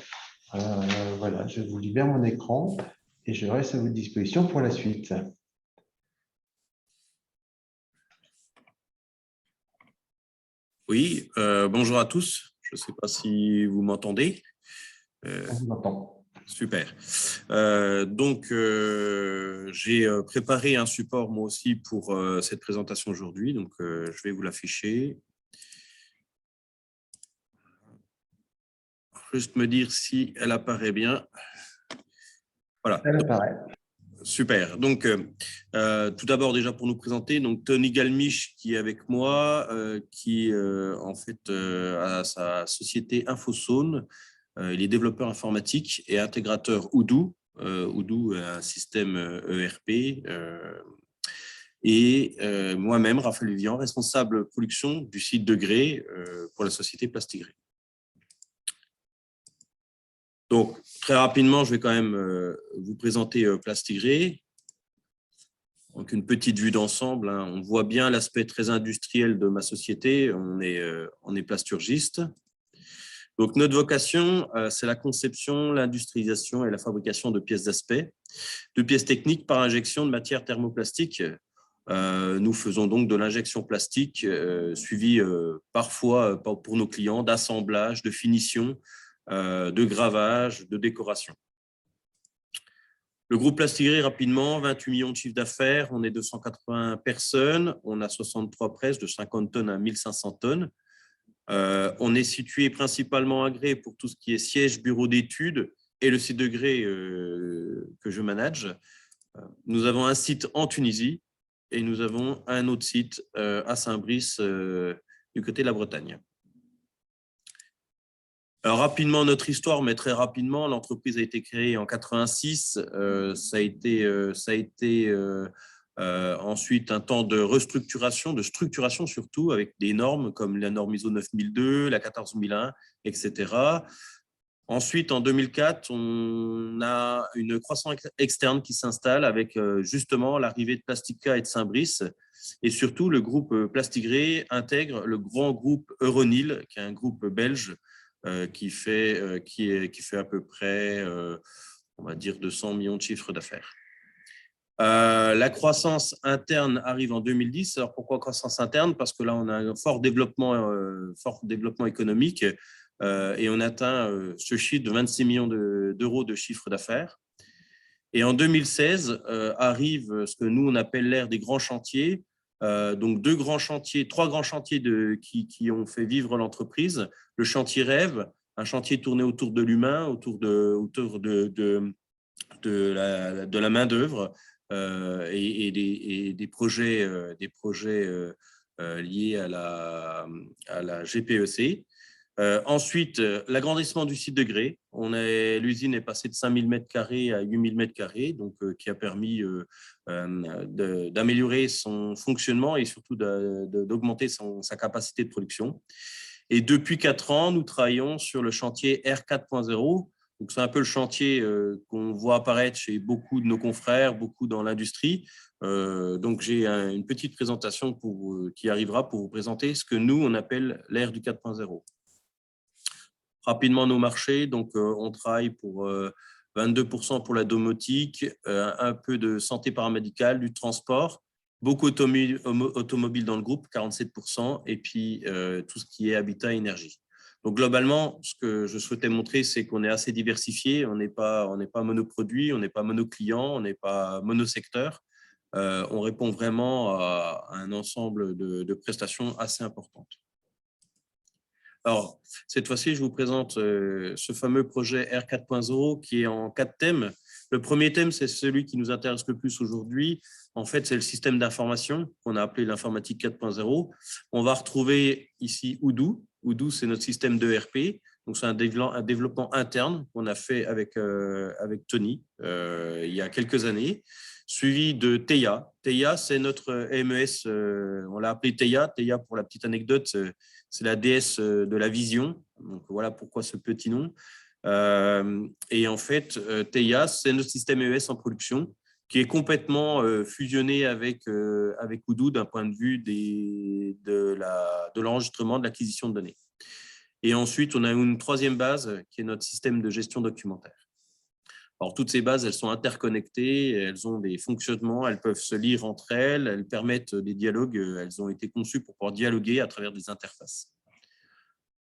Voilà, je vous libère mon écran et je reste à votre disposition pour la suite. Oui, bonjour à tous. Je ne sais pas si vous m'entendez. On vous entend. Super. Donc, j'ai préparé un support moi aussi pour cette présentation aujourd'hui. Donc, je vais vous l'afficher. Juste me dire si elle apparaît bien. Voilà. Elle apparaît. Super. Donc, tout d'abord, déjà pour nous présenter, donc Tony Galmiche qui est avec moi, qui en fait a sa société Infozone. Il est développeur informatique et intégrateur Odoo. Odoo est un système ERP. Et moi-même, Raphaël Vivian, responsable production du site de Grès pour la société Plastigray. Donc, très rapidement, je vais quand même vous présenter Plastigray. Donc, une petite vue d'ensemble. Hein. On voit bien l'aspect très industriel de ma société. On est plasturgiste. Donc, notre vocation, c'est la conception, l'industrialisation et la fabrication de pièces d'aspect, de pièces techniques par injection de matière thermoplastique. Nous faisons donc de l'injection plastique suivie parfois pour nos clients d'assemblage, de finition, de gravage, de décoration. Le groupe Plastigray, rapidement, 28 millions de chiffre d'affaires, on est 280 personnes, on a 63 presses de 50 tonnes à 1500 tonnes. On est situé principalement à Grès pour tout ce qui est siège, bureau d'études et le site de Grès que je manage. Nous avons un site en Tunisie et nous avons un autre site à Saint-Brice du côté de la Bretagne. Alors, rapidement, notre histoire, mais très rapidement, l'entreprise a été créée en 86. Ça a été ensuite un temps de restructuration, de structuration surtout, avec des normes comme la norme ISO 9002, la 14001, etc. Ensuite, en 2004, on a une croissance externe qui s'installe avec justement l'arrivée de Plastica et de Saint-Brice. Et surtout, le groupe Plastigray intègre le grand groupe Euronil, qui est un groupe belge qui fait à peu près, on va dire, 200 millions de chiffres d'affaires. La croissance interne arrive en 2010. Alors, pourquoi croissance interne? Parce que là, on a un fort développement économique et on atteint ce chiffre de 26 millions d'euros de chiffre d'affaires. Et en 2016, arrive ce que nous, on appelle l'ère des grands chantiers. Donc, trois grands chantiers qui ont fait vivre l'entreprise. Le chantier Rêve, un chantier tourné autour de l'humain, autour de la main-d'œuvre et des projets liés à la GPEC. Ensuite, l'agrandissement du site de Grès. L'usine est passée de 5000 m² à 8000 m², donc qui a permis d'améliorer son fonctionnement et surtout d'augmenter sa capacité de production. Et depuis 4 ans, nous travaillons sur le chantier R4.0. Donc, c'est un peu le chantier qu'on voit apparaître chez beaucoup de nos confrères, beaucoup dans l'industrie. Donc, j'ai une petite présentation qui arrivera pour vous présenter ce que nous, on appelle l'ère du 4.0. Rapidement, nos marchés. Donc, on travaille pour 22% pour la domotique, un peu de santé paramédicale, du transport, beaucoup automobile dans le groupe, 47%, et puis tout ce qui est habitat et énergie. Donc, globalement, ce que je souhaitais montrer, c'est qu'on est assez diversifié. On n'est pas monoproduit, on n'est pas monoclient, on n'est pas monosecteur. On répond vraiment à un ensemble de prestations assez importantes. Alors, cette fois-ci, je vous présente ce fameux projet R 4.0 qui est en 4 thèmes. Le premier thème, c'est celui qui nous intéresse le plus aujourd'hui. En fait, c'est le système d'information qu'on a appelé l'informatique 4.0. On va retrouver ici Odoo. Odoo, c'est notre système d'ERP. Donc, c'est un développement interne qu'on a fait avec Tony il y a quelques années, suivi de Teia. Teia, c'est notre MES. On l'a appelé Teia. Teia, pour la petite anecdote, c'est la déesse de la vision. Donc, voilà pourquoi ce petit nom. Et en fait, Teia, c'est notre système MES en production qui est complètement fusionné avec Odoo d'un point de vue de l'enregistrement, de l'acquisition de données. Et ensuite, on a une troisième base qui est notre système de gestion documentaire. Alors, toutes ces bases, elles sont interconnectées, elles ont des fonctionnements, elles peuvent se lire entre elles, elles permettent des dialogues, elles ont été conçues pour pouvoir dialoguer à travers des interfaces.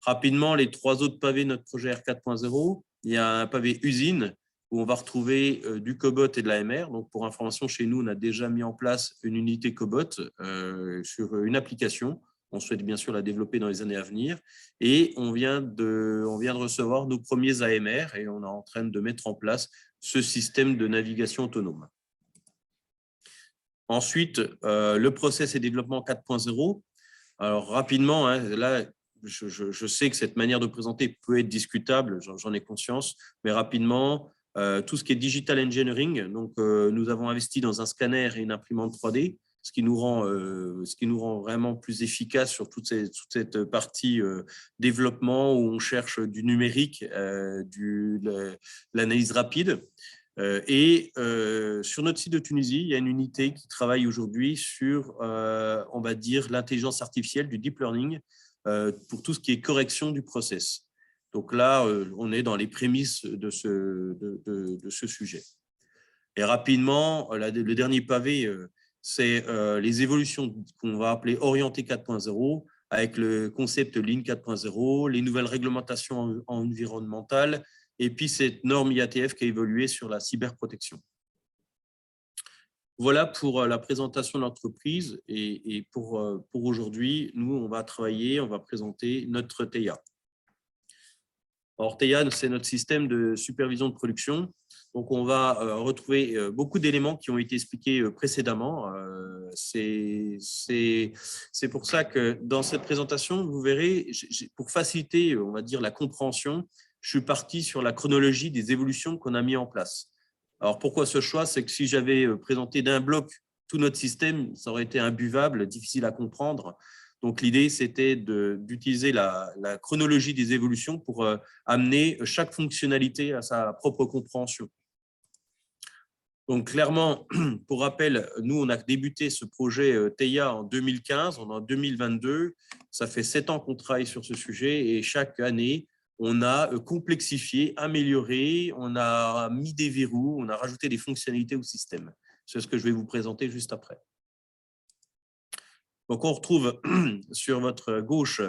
Rapidement, les 3 autres pavés de notre projet R 4.0, il y a un pavé usine où on va retrouver du Cobot et de l'AMR. Donc, pour information, chez nous, on a déjà mis en place une unité Cobot sur une application. On souhaite bien sûr la développer dans les années à venir. Et on vient de recevoir nos premiers AMR et on est en train de mettre en place ce système de navigation autonome. Ensuite, le process et développement 4.0. Alors, rapidement, hein, là, je sais que cette manière de présenter peut être discutable, j'en ai conscience, mais rapidement, tout ce qui est digital engineering, donc nous avons investi dans un scanner et une imprimante 3D, ce qui nous rend vraiment plus efficace sur toute cette partie développement où on cherche du numérique, l'analyse rapide. Et sur notre site de Tunisie, il y a une unité qui travaille aujourd'hui sur, on va dire, l'intelligence artificielle, du deep learning, pour tout ce qui est correction du process. Donc là, on est dans les prémices de ce sujet. Et rapidement, le dernier pavé, c'est les évolutions qu'on va appeler orientées 4.0, avec le concept Lean 4.0, les nouvelles réglementations environnementales, et puis cette norme IATF qui a évolué sur la cyberprotection. Voilà pour la présentation de l'entreprise. Et pour aujourd'hui, nous, on va présenter notre Teia. Alors, Teia, c'est notre système de supervision de production. Donc, on va retrouver beaucoup d'éléments qui ont été expliqués précédemment. C'est pour ça que dans cette présentation, vous verrez, pour faciliter, on va dire, la compréhension, je suis parti sur la chronologie des évolutions qu'on a mis en place. Alors, pourquoi ce choix? C'est que si j'avais présenté d'un bloc tout notre système, ça aurait été imbuvable, difficile à comprendre. Donc, l'idée, c'était d'utiliser la chronologie des évolutions pour amener chaque fonctionnalité à sa propre compréhension. Donc, clairement, pour rappel, nous, on a débuté ce projet Teia en 2015, on est en 2022. Ça fait 7 ans qu'on travaille sur ce sujet et chaque année, on a complexifié, amélioré, on a mis des verrous, on a rajouté des fonctionnalités au système. C'est ce que je vais vous présenter juste après. Donc, on retrouve sur votre gauche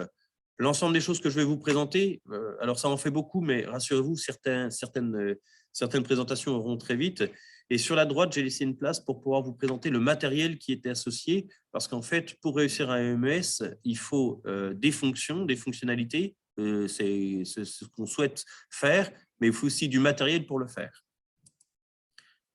l'ensemble des choses que je vais vous présenter. Alors, ça en fait beaucoup, mais rassurez-vous, certaines présentations auront très vite. Et sur la droite, j'ai laissé une place pour pouvoir vous présenter le matériel qui était associé, parce qu'en fait, pour réussir un MES, il faut des fonctions, des fonctionnalités, c'est ce qu'on souhaite faire, mais il faut aussi du matériel pour le faire.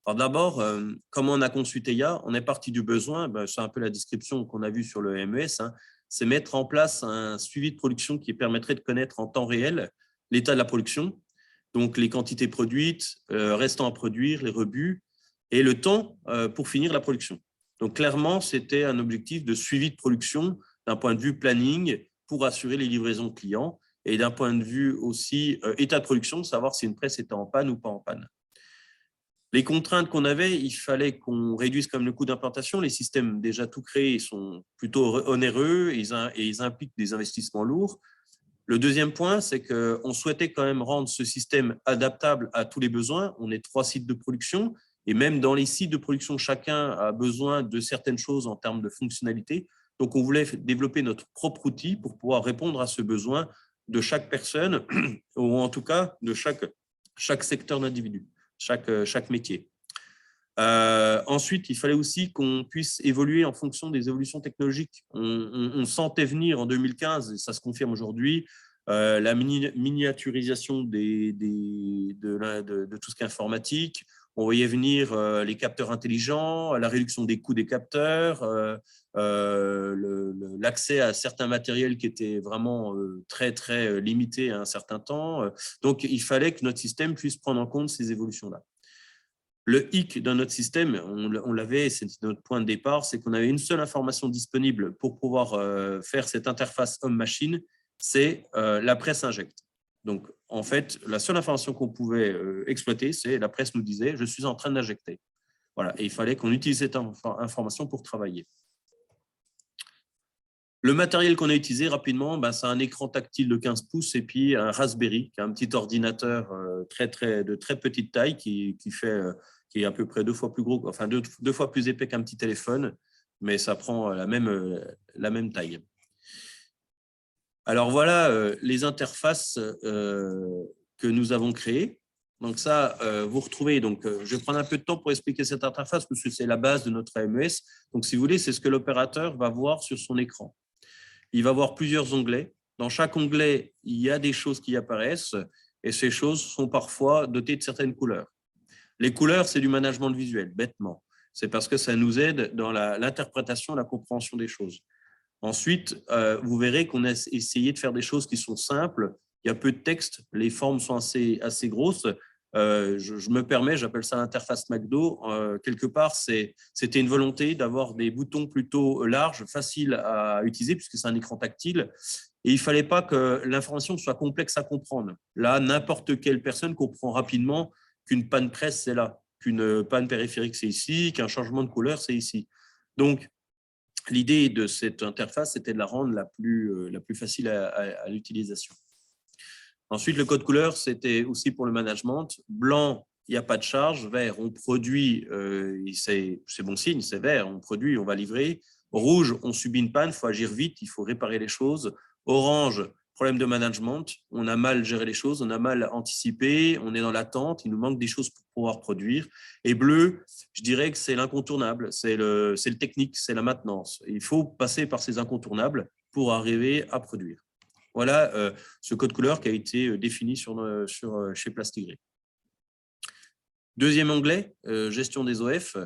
Alors d'abord, comment on a conçu Teia? On est parti du besoin, c'est un peu la description qu'on a vue sur le MES, hein, c'est mettre en place un suivi de production qui permettrait de connaître en temps réel l'état de la production, donc les quantités produites, restant à produire, les rebuts, et le temps pour finir la production. Donc clairement, c'était un objectif de suivi de production d'un point de vue planning pour assurer les livraisons clients et d'un point de vue aussi état de production, savoir si une presse était en panne ou pas en panne. Les contraintes qu'on avait, il fallait qu'on réduise comme le coût d'implantation. Les systèmes déjà tout créés sont plutôt onéreux et ils impliquent des investissements lourds. Le deuxième point, c'est qu'on souhaitait quand même rendre ce système adaptable à tous les besoins. On est 3 sites de production et même dans les sites de production, chacun a besoin de certaines choses en termes de fonctionnalité. Donc, on voulait développer notre propre outil pour pouvoir répondre à ce besoin de chaque personne ou en tout cas de chaque secteur d'individu. Chaque métier. Ensuite, il fallait aussi qu'on puisse évoluer en fonction des évolutions technologiques. On sentait venir en 2015, et ça se confirme aujourd'hui, la miniaturisation de tout ce qui est informatique. On voyait venir les capteurs intelligents, la réduction des coûts des capteurs, l'accès à certains matériels qui étaient vraiment très, très limités à un certain temps. Donc, il fallait que notre système puisse prendre en compte ces évolutions-là. Le hic dans notre système, on l'avait, c'est notre point de départ, c'est qu'on avait une seule information disponible pour pouvoir faire cette interface homme-machine, c'est la presse injecte. Donc, en fait, la seule information qu'on pouvait exploiter, c'est la presse nous disait « je suis en train d'injecter ». Voilà, et il fallait qu'on utilise cette information pour travailler. Le matériel qu'on a utilisé rapidement, c'est un écran tactile de 15 pouces et puis un Raspberry, qui est un petit ordinateur de très petite taille qui est à peu près 2 fois plus gros, enfin 2 fois plus épais qu'un petit téléphone, mais ça prend la même taille. Alors voilà les interfaces que nous avons créées. Donc ça, vous retrouvez, donc je vais prendre un peu de temps pour expliquer cette interface parce que c'est la base de notre AMES. Donc si vous voulez, c'est ce que l'opérateur va voir sur son écran. Il va voir plusieurs onglets. Dans chaque onglet, il y a des choses qui apparaissent et ces choses sont parfois dotées de certaines couleurs. Les couleurs, c'est du management visuel, bêtement. C'est parce que ça nous aide dans l'interprétation, la compréhension des choses. Ensuite, vous verrez qu'on a essayé de faire des choses qui sont simples. Il y a peu de texte, les formes sont assez grosses. Je me permets, j'appelle ça l'interface McDo. Quelque part, c'était une volonté d'avoir des boutons plutôt larges, faciles à utiliser, puisque c'est un écran tactile. Et il ne fallait pas que l'information soit complexe à comprendre. Là, n'importe quelle personne comprend rapidement qu'une panne presse, c'est là, qu'une panne périphérique, c'est ici, qu'un changement de couleur, c'est ici. Donc, l'idée de cette interface, c'était de la rendre la plus facile à l'utilisation. Ensuite, le code couleur, c'était aussi pour le management. Blanc, il n'y a pas de charge. Vert, on produit, c'est bon signe, c'est vert, on produit, on va livrer. Rouge, on subit une panne, il faut agir vite, il faut réparer les choses. Orange, problème de management, on a mal géré les choses, on a mal anticipé, on est dans l'attente, il nous manque des choses pour pouvoir produire. Et bleu, je dirais que c'est l'incontournable, c'est le technique, c'est la maintenance. Il faut passer par ces incontournables pour arriver à produire. Voilà ce code couleur qui a été défini chez Plastigré. Deuxième onglet, gestion des OF.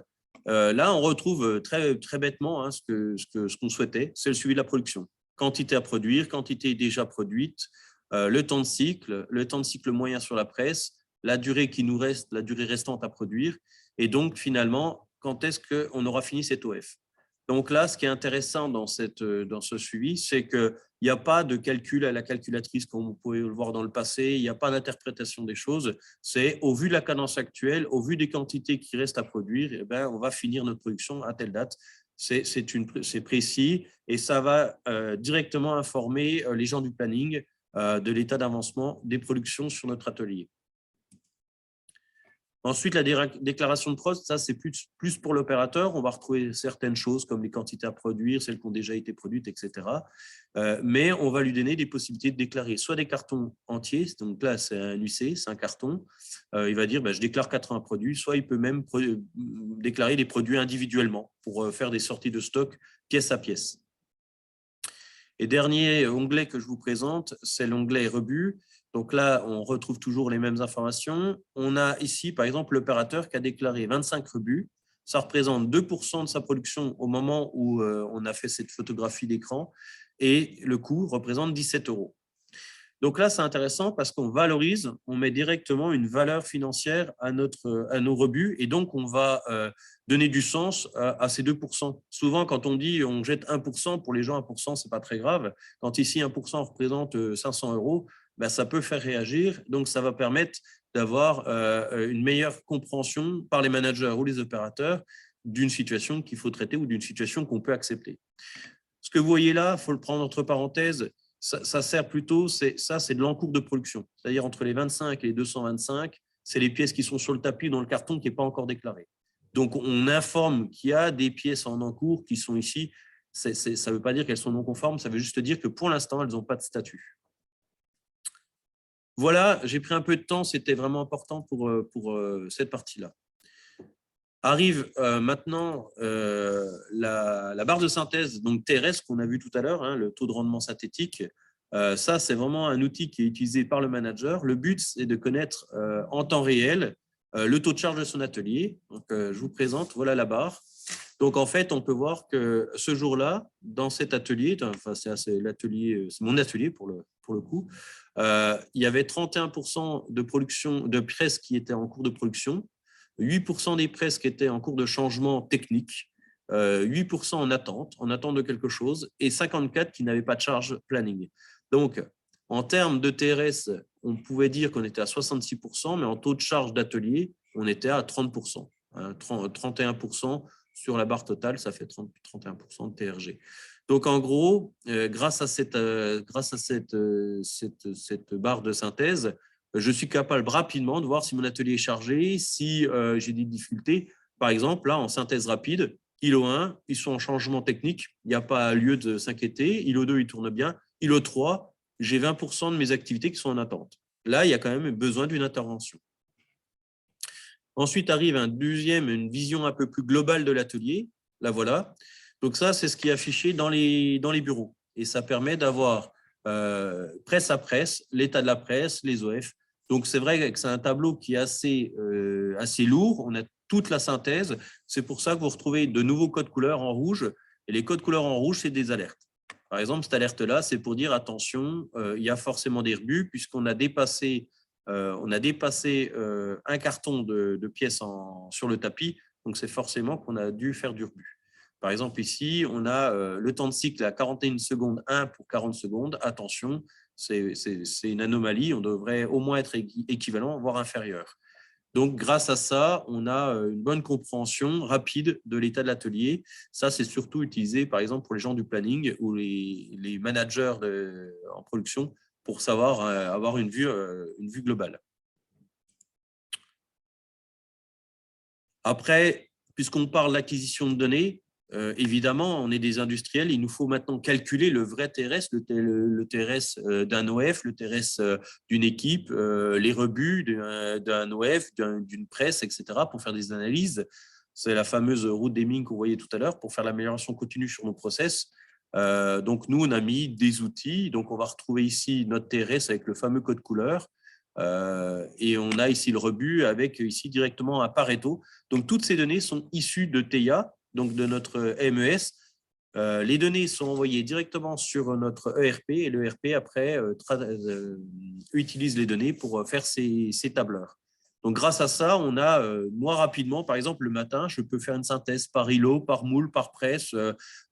Là, on retrouve très, très bêtement ce qu'on souhaitait, c'est le suivi de la production. Quantité à produire, quantité déjà produite, le temps de cycle moyen sur la presse, la durée qui nous reste, la durée restante à produire, et donc finalement, quand est-ce qu'on aura fini cet OF. Donc là, ce qui est intéressant dans ce suivi, c'est qu'il n'y a pas de calcul à la calculatrice comme vous pouvez le voir dans le passé, il n'y a pas d'interprétation des choses, c'est au vu de la cadence actuelle, au vu des quantités qui restent à produire, eh bien, on va finir notre production à telle date. C'est précis et ça va directement informer les gens du planning de l'état d'avancement des productions sur notre atelier. Ensuite, la déclaration de prod, ça c'est plus pour l'opérateur. On va retrouver certaines choses comme les quantités à produire, celles qui ont déjà été produites, etc. Mais on va lui donner des possibilités de déclarer soit des cartons entiers, donc là c'est un UC, c'est un carton. Il va dire je déclare 80 produits, soit il peut même déclarer des produits individuellement pour faire des sorties de stock pièce à pièce. Et dernier onglet que je vous présente, c'est l'onglet rebut. Donc là, on retrouve toujours les mêmes informations. On a ici, par exemple, l'opérateur qui a déclaré 25 rebuts. Ça représente 2% de sa production au moment où on a fait cette photographie d'écran. Et le coût représente 17 €. Donc là, c'est intéressant parce qu'on valorise, on met directement une valeur financière à nos rebuts. Et donc, on va donner du sens à ces 2%. Souvent, quand on dit on jette 1%, pour les gens, 1%, ce n'est pas très grave. Quand ici, 1% représente 500 €, ça peut faire réagir. Donc, ça va permettre d'avoir une meilleure compréhension par les managers ou les opérateurs d'une situation qu'il faut traiter ou d'une situation qu'on peut accepter. Ce que vous voyez là, il faut le prendre entre parenthèses, ça sert plutôt, c'est de l'encours de production. C'est-à-dire entre les 25 et les 225, c'est les pièces qui sont sur le tapis dans le carton qui n'est pas encore déclaré. Donc, on informe qu'il y a des pièces en encours qui sont ici. Ça ne veut pas dire qu'elles sont non conformes, ça veut juste dire que pour l'instant, elles n'ont pas de statut. Voilà, j'ai pris un peu de temps, c'était vraiment important pour cette partie-là. Arrive maintenant la barre de synthèse, donc TRS, qu'on a vu tout à l'heure, le taux de rendement synthétique. Ça, c'est vraiment un outil qui est utilisé par le manager. Le but, c'est de connaître en temps réel le taux de charge de son atelier. Donc, je vous présente, voilà la barre. Donc, en fait, on peut voir que ce jour-là, dans cet atelier, enfin, c'est mon atelier pour le coup, il y avait 31% de production de presses qui étaient en cours de production, 8% des presses qui étaient en cours de changement technique, 8% en attente de quelque chose, et 54 qui n'avaient pas de charge planning. Donc, en termes de TRS, on pouvait dire qu'on était à 66%, mais en taux de charge d'atelier, on était à 30%. 31% sur la barre totale, ça fait 31% de TRG. Donc, en gros, grâce à cette barre de synthèse, je suis capable rapidement de voir si mon atelier est chargé, si j'ai des difficultés. Par exemple, là, en synthèse rapide, îlot 1, ils sont en changement technique, il n'y a pas lieu de s'inquiéter. Îlot 2, il tourne bien. Îlot 3, j'ai 20% de mes activités qui sont en attente. Là, il y a quand même besoin d'une intervention. Ensuite arrive une vision un peu plus globale de l'atelier. La voilà. Donc ça, c'est ce qui est affiché dans les bureaux. Et ça permet d'avoir presse à presse, l'état de la presse, les OF. Donc c'est vrai que c'est un tableau qui est assez lourd. On a toute la synthèse. C'est pour ça que vous retrouvez de nouveaux codes couleurs en rouge. Et les codes couleurs en rouge, c'est des alertes. Par exemple, cette alerte-là, c'est pour dire attention, il y a forcément des rebuts puisqu'on a dépassé un carton de pièces sur le tapis, donc c'est forcément qu'on a dû faire du rebut. Par exemple, ici, on a le temps de cycle à 41 secondes, 1 pour 40 secondes. Attention, c'est une anomalie, on devrait au moins être équivalent, voire inférieur. Donc, grâce à ça, on a une bonne compréhension rapide de l'état de l'atelier. Ça, c'est surtout utilisé, par exemple, pour les gens du planning ou les managers en production pour savoir avoir une vue globale. Après, puisqu'on parle d'acquisition de données, évidemment, on est des industriels, il nous faut maintenant calculer le vrai TRS, le TRS d'un OF, le TRS d'une équipe, les rebuts d'un OF, d'une presse, etc., pour faire des analyses. C'est la fameuse route d'Hamming que vous voyez tout à l'heure pour faire l'amélioration continue sur nos process. Donc, nous, on a mis des outils. Donc, on va retrouver ici notre TRS avec le fameux code couleur. Et on a ici le rebut avec ici directement un Pareto. Donc, toutes ces données sont issues de TEIA, donc de notre MES. Les données sont envoyées directement sur notre ERP et l'ERP, après, utilise les données pour faire ces tableurs. Donc, grâce à ça, on a, moi, rapidement, par exemple, le matin, je peux faire une synthèse par îlot, par moule, par presse.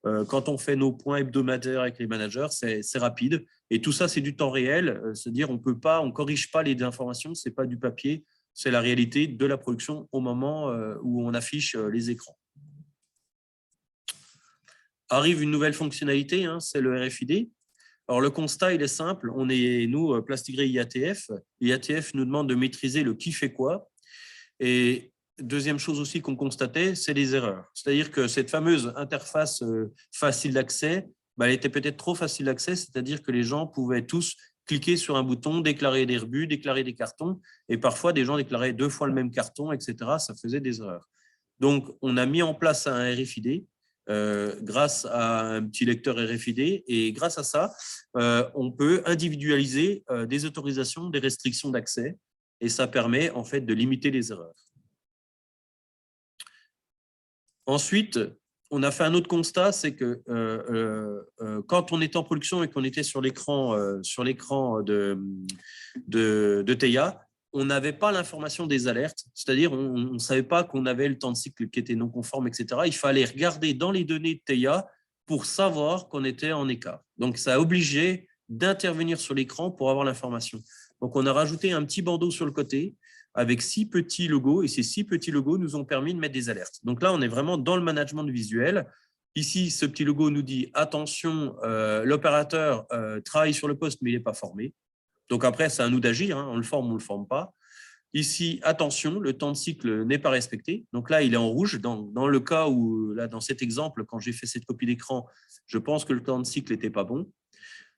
Quand on fait nos points hebdomadaires avec les managers, c'est rapide. Et tout ça, c'est du temps réel. C'est-à-dire, on ne corrige pas les informations, ce n'est pas du papier, c'est la réalité de la production au moment où on affiche les écrans. Arrive une nouvelle fonctionnalité, c'est le RFID. Alors, le constat, il est simple. On est, nous, Plastigray IATF. L'IATF nous demande de maîtriser le qui fait quoi. Et deuxième chose aussi qu'on constatait, c'est les erreurs. C'est-à-dire que cette fameuse interface facile d'accès, elle était peut-être trop facile d'accès, c'est-à-dire que les gens pouvaient tous cliquer sur un bouton, déclarer des rebuts, déclarer des cartons, et parfois des gens déclaraient 2 fois le même carton, etc. Ça faisait des erreurs. Donc, on a mis en place un RFID grâce à un petit lecteur RFID, et grâce à ça, on peut individualiser des autorisations, des restrictions d'accès, et ça permet en fait de limiter les erreurs. Ensuite, on a fait un autre constat, c'est que quand on était en production et qu'on était sur l'écran de TEIA, on n'avait pas l'information des alertes, c'est-à-dire on ne savait pas qu'on avait le temps de cycle qui était non conforme, etc. Il fallait regarder dans les données de TEIA pour savoir qu'on était en écart. Donc, ça a obligé d'intervenir sur l'écran pour avoir l'information. Donc, on a rajouté un petit bandeau sur le côté avec 6 petits logos, et ces 6 petits logos nous ont permis de mettre des alertes. Donc là, on est vraiment dans le management visuel. Ici, ce petit logo nous dit « Attention, l'opérateur travaille sur le poste, mais il n'est pas formé ». Donc après, c'est à nous d'agir, on le forme ou on ne le forme pas. Ici, attention, le temps de cycle n'est pas respecté. Donc là, il est en rouge. Dans le cas où, là, dans cet exemple, quand j'ai fait cette copie d'écran, je pense que le temps de cycle n'était pas bon.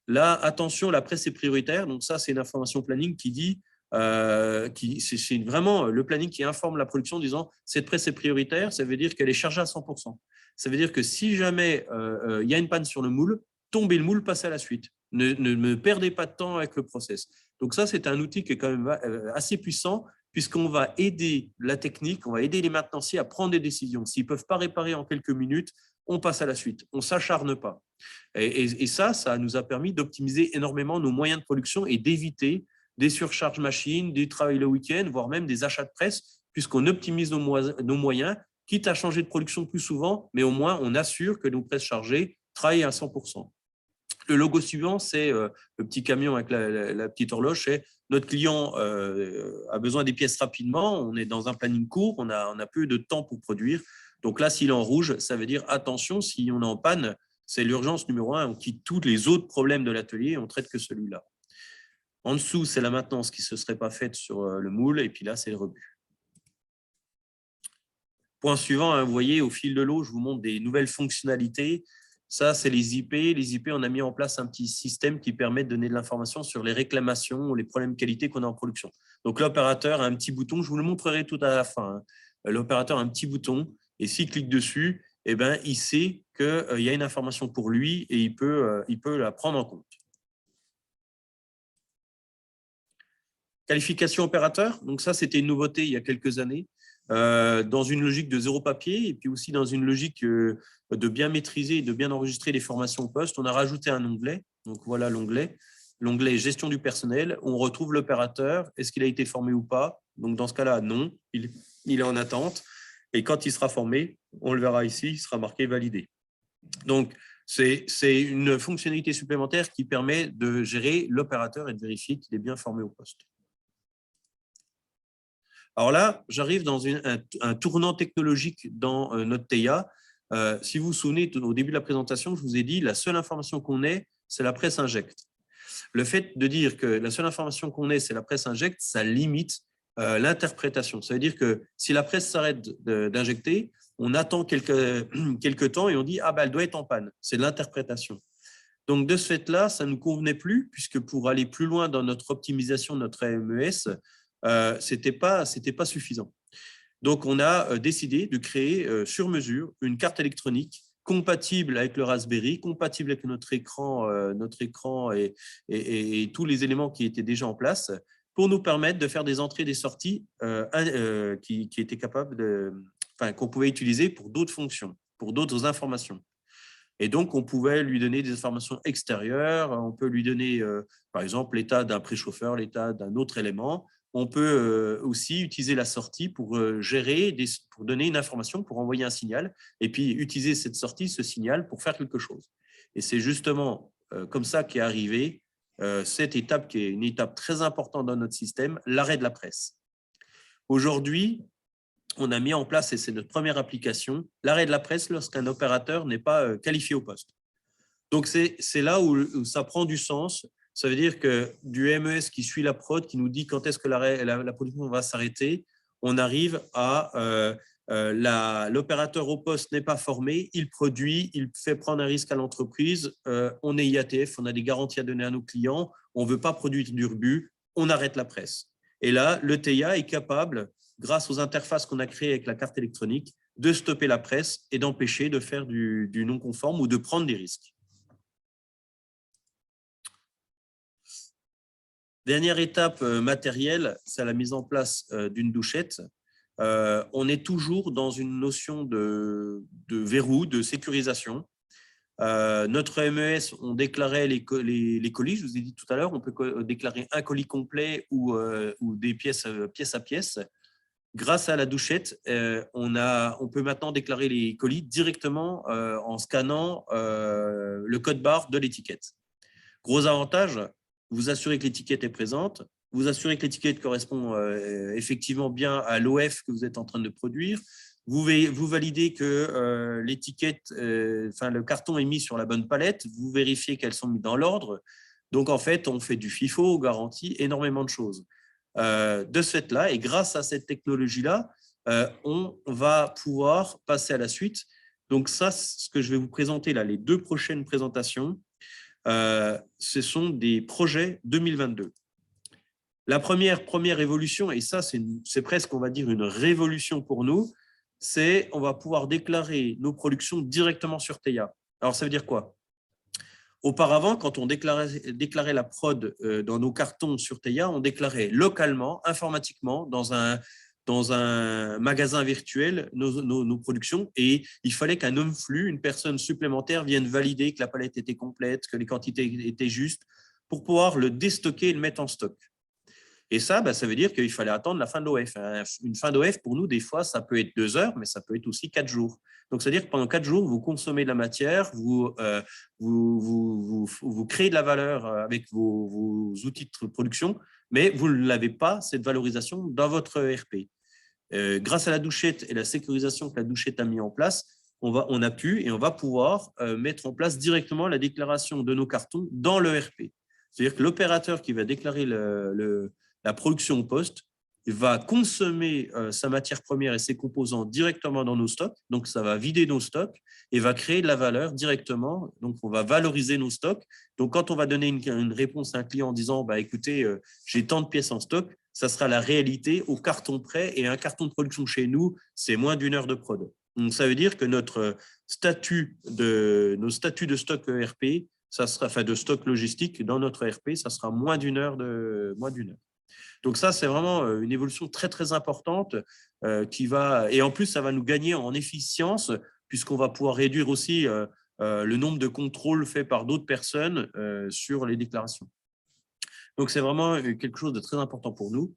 Là, attention, la presse est prioritaire. Donc ça, c'est une information planning qui dit, c'est vraiment le planning qui informe la production en disant cette presse est prioritaire, ça veut dire qu'elle est chargée à 100%. Ça veut dire que si jamais il y a une panne sur le moule, tomber le moule, passer à la suite. Ne perdez pas de temps avec le process. Donc ça, c'est un outil qui est quand même assez puissant, puisqu'on va aider la technique, on va aider les maintenanciers à prendre des décisions. S'ils ne peuvent pas réparer en quelques minutes, on passe à la suite, on ne s'acharne pas. Et ça nous a permis d'optimiser énormément nos moyens de production et d'éviter des surcharges machines, des travails le week-end, voire même des achats de presse, puisqu'on optimise nos moyens, quitte à changer de production plus souvent, mais au moins on assure que nos presses chargées travaillent à 100%. Le logo suivant, c'est le petit camion avec la petite horloge. C'est notre client a besoin des pièces rapidement. On est dans un planning court. On a peu de temps pour produire. Donc là, s'il est en rouge, ça veut dire attention, si on est en panne, c'est l'urgence numéro 1. On quitte tous les autres problèmes de l'atelier. On traite que celui-là. En dessous, c'est la maintenance qui ne se serait pas faite sur le moule. Et puis là, c'est le rebut. Point suivant, hein, vous voyez, au fil de l'eau, je vous montre des nouvelles fonctionnalités. Ça, c'est les IP. Les IP, on a mis en place un petit système qui permet de donner de l'information sur les réclamations ou les problèmes de qualité qu'on a en production. Donc, l'opérateur a un petit bouton. Je vous le montrerai tout à la fin. Hein. L'opérateur a un petit bouton et s'il clique dessus, eh ben, il sait qu'il y a une information pour lui et il peut la prendre en compte. Qualification opérateur. Donc, ça, c'était une nouveauté il y a quelques années. Dans une logique de zéro papier et puis aussi dans une logique de bien maîtriser et de bien enregistrer les formations au poste, on a rajouté un onglet. Donc voilà l'onglet. L'onglet gestion du personnel. On retrouve l'opérateur. Est-ce qu'il a été formé ou pas? Donc dans ce cas-là, non. Il est en attente. Et quand il sera formé, on le verra ici, il sera marqué validé. Donc c'est une fonctionnalité supplémentaire qui permet de gérer l'opérateur et de vérifier qu'il est bien formé au poste. Alors là, j'arrive dans un tournant technologique dans notre TIA. Si vous vous souvenez, au début de la présentation, je vous ai dit la seule information qu'on ait, c'est la presse injecte. Le fait de dire que la seule information qu'on ait, c'est la presse injecte, ça limite l'interprétation. Ça veut dire que si la presse s'arrête d'injecter, on attend quelques temps et on dit « Ah, ben, elle doit être en panne ». C'est de l'interprétation. Donc, de ce fait-là, ça ne nous convenait plus, puisque pour aller plus loin dans notre optimisation de notre MES, ce n'était pas suffisant. Donc, on a décidé de créer sur mesure une carte électronique compatible avec le Raspberry, compatible avec notre écran et tous les éléments qui étaient déjà en place pour nous permettre de faire des entrées et des sorties qui étaient capables qu'on pouvait utiliser pour d'autres fonctions, pour d'autres informations. Et donc, on pouvait lui donner des informations extérieures. On peut lui donner, par exemple, l'état d'un préchauffeur, l'état d'un autre élément. On peut aussi utiliser la sortie pour pour donner une information, pour envoyer un signal, et puis utiliser cette sortie, ce signal, pour faire quelque chose. Et c'est justement comme ça qu'est arrivée cette étape qui est une étape très importante dans notre système, l'arrêt de la presse. Aujourd'hui, on a mis en place, et c'est notre première application, l'arrêt de la presse lorsqu'un opérateur n'est pas qualifié au poste. Donc, c'est là où ça prend du sens. Ça veut dire que du MES qui suit la prod, qui nous dit quand est-ce que la production va s'arrêter, on arrive à l'opérateur au poste n'est pas formé, il produit, il fait prendre un risque à l'entreprise, on est IATF, on a des garanties à donner à nos clients, on ne veut pas produire du rebut, on arrête la presse. Et là, le TIA est capable, grâce aux interfaces qu'on a créées avec la carte électronique, de stopper la presse et d'empêcher de faire du non-conforme ou de prendre des risques. Dernière étape matérielle, c'est la mise en place d'une douchette. On est toujours dans une notion de verrou, de sécurisation. Notre MES, on déclarait les colis, je vous ai dit tout à l'heure, on peut déclarer un colis complet ou des pièces à pièce. Grâce à la douchette, on peut maintenant déclarer les colis directement en scannant le code barre de l'étiquette. Gros avantage, vous assurez que l'étiquette est présente, vous assurez que l'étiquette correspond effectivement bien à l'OF que vous êtes en train de produire, vous validez que l'étiquette, le carton est mis sur la bonne palette, vous vérifiez qu'elles sont mises dans l'ordre. Donc, en fait, on fait du FIFO, garantit énormément de choses. De ce fait-là, et grâce à cette technologie-là, on va pouvoir passer à la suite. Donc, ça, ce que je vais vous présenter là, les deux prochaines présentations, ce sont des projets 2022. La première évolution, et ça c'est presque, on va dire, une révolution pour nous, c'est on va pouvoir déclarer nos productions directement sur TIA. Alors ça veut dire quoi? Auparavant, quand on déclarait la prod dans nos cartons sur Teia, on déclarait localement, informatiquement, dans un magasin virtuel, nos productions, et il fallait qu'un homme flux, une personne supplémentaire, vienne valider que la palette était complète, que les quantités étaient justes, pour pouvoir le déstocker et le mettre en stock. Et ça, ça veut dire qu'il fallait attendre la fin de l'OF. Une fin d'OF, pour nous, des fois, ça peut être 2 heures, mais ça peut être aussi 4 jours. Donc, c'est-à-dire que pendant 4 jours, vous consommez de la matière, vous créez de la valeur avec vos outils de production, mais vous ne l'avez pas, cette valorisation, dans votre ERP. Grâce à la douchette et la sécurisation que la douchette a mis en place, on a pu et on va pouvoir mettre en place directement la déclaration de nos cartons dans l'ERP. C'est-à-dire que l'opérateur qui va déclarer la production au poste va consommer sa matière première et ses composants directement dans nos stocks. Donc, ça va vider nos stocks et va créer de la valeur directement. Donc, on va valoriser nos stocks. Donc, quand on va donner une réponse à un client en disant « écoutez, j'ai tant de pièces en stock », ça sera la réalité au carton près. Et un carton de production chez nous, c'est moins d'1 heure de prod. Donc, ça veut dire que nos statuts de stock ERP, ça sera, enfin de stock logistique dans notre ERP, ça sera moins d'1 heure. Donc ça, c'est vraiment une évolution très, très importante et en plus, ça va nous gagner en efficience puisqu'on va pouvoir réduire aussi le nombre de contrôles faits par d'autres personnes sur les déclarations. Donc, c'est vraiment quelque chose de très important pour nous.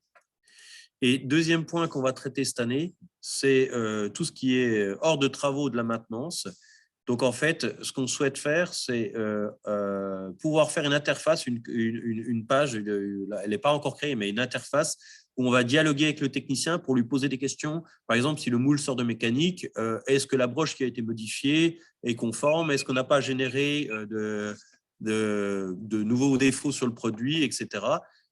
Et deuxième point qu'on va traiter cette année, c'est tout ce qui est hors de travaux de la maintenance. Donc, en fait, ce qu'on souhaite faire, c'est pouvoir faire une interface, une page, elle n'est pas encore créée, mais une interface où on va dialoguer avec le technicien pour lui poser des questions. Par exemple, si le moule sort de mécanique, est-ce que la broche qui a été modifiée est conforme? Est-ce qu'on n'a pas généré de nouveaux défauts sur le produit, etc.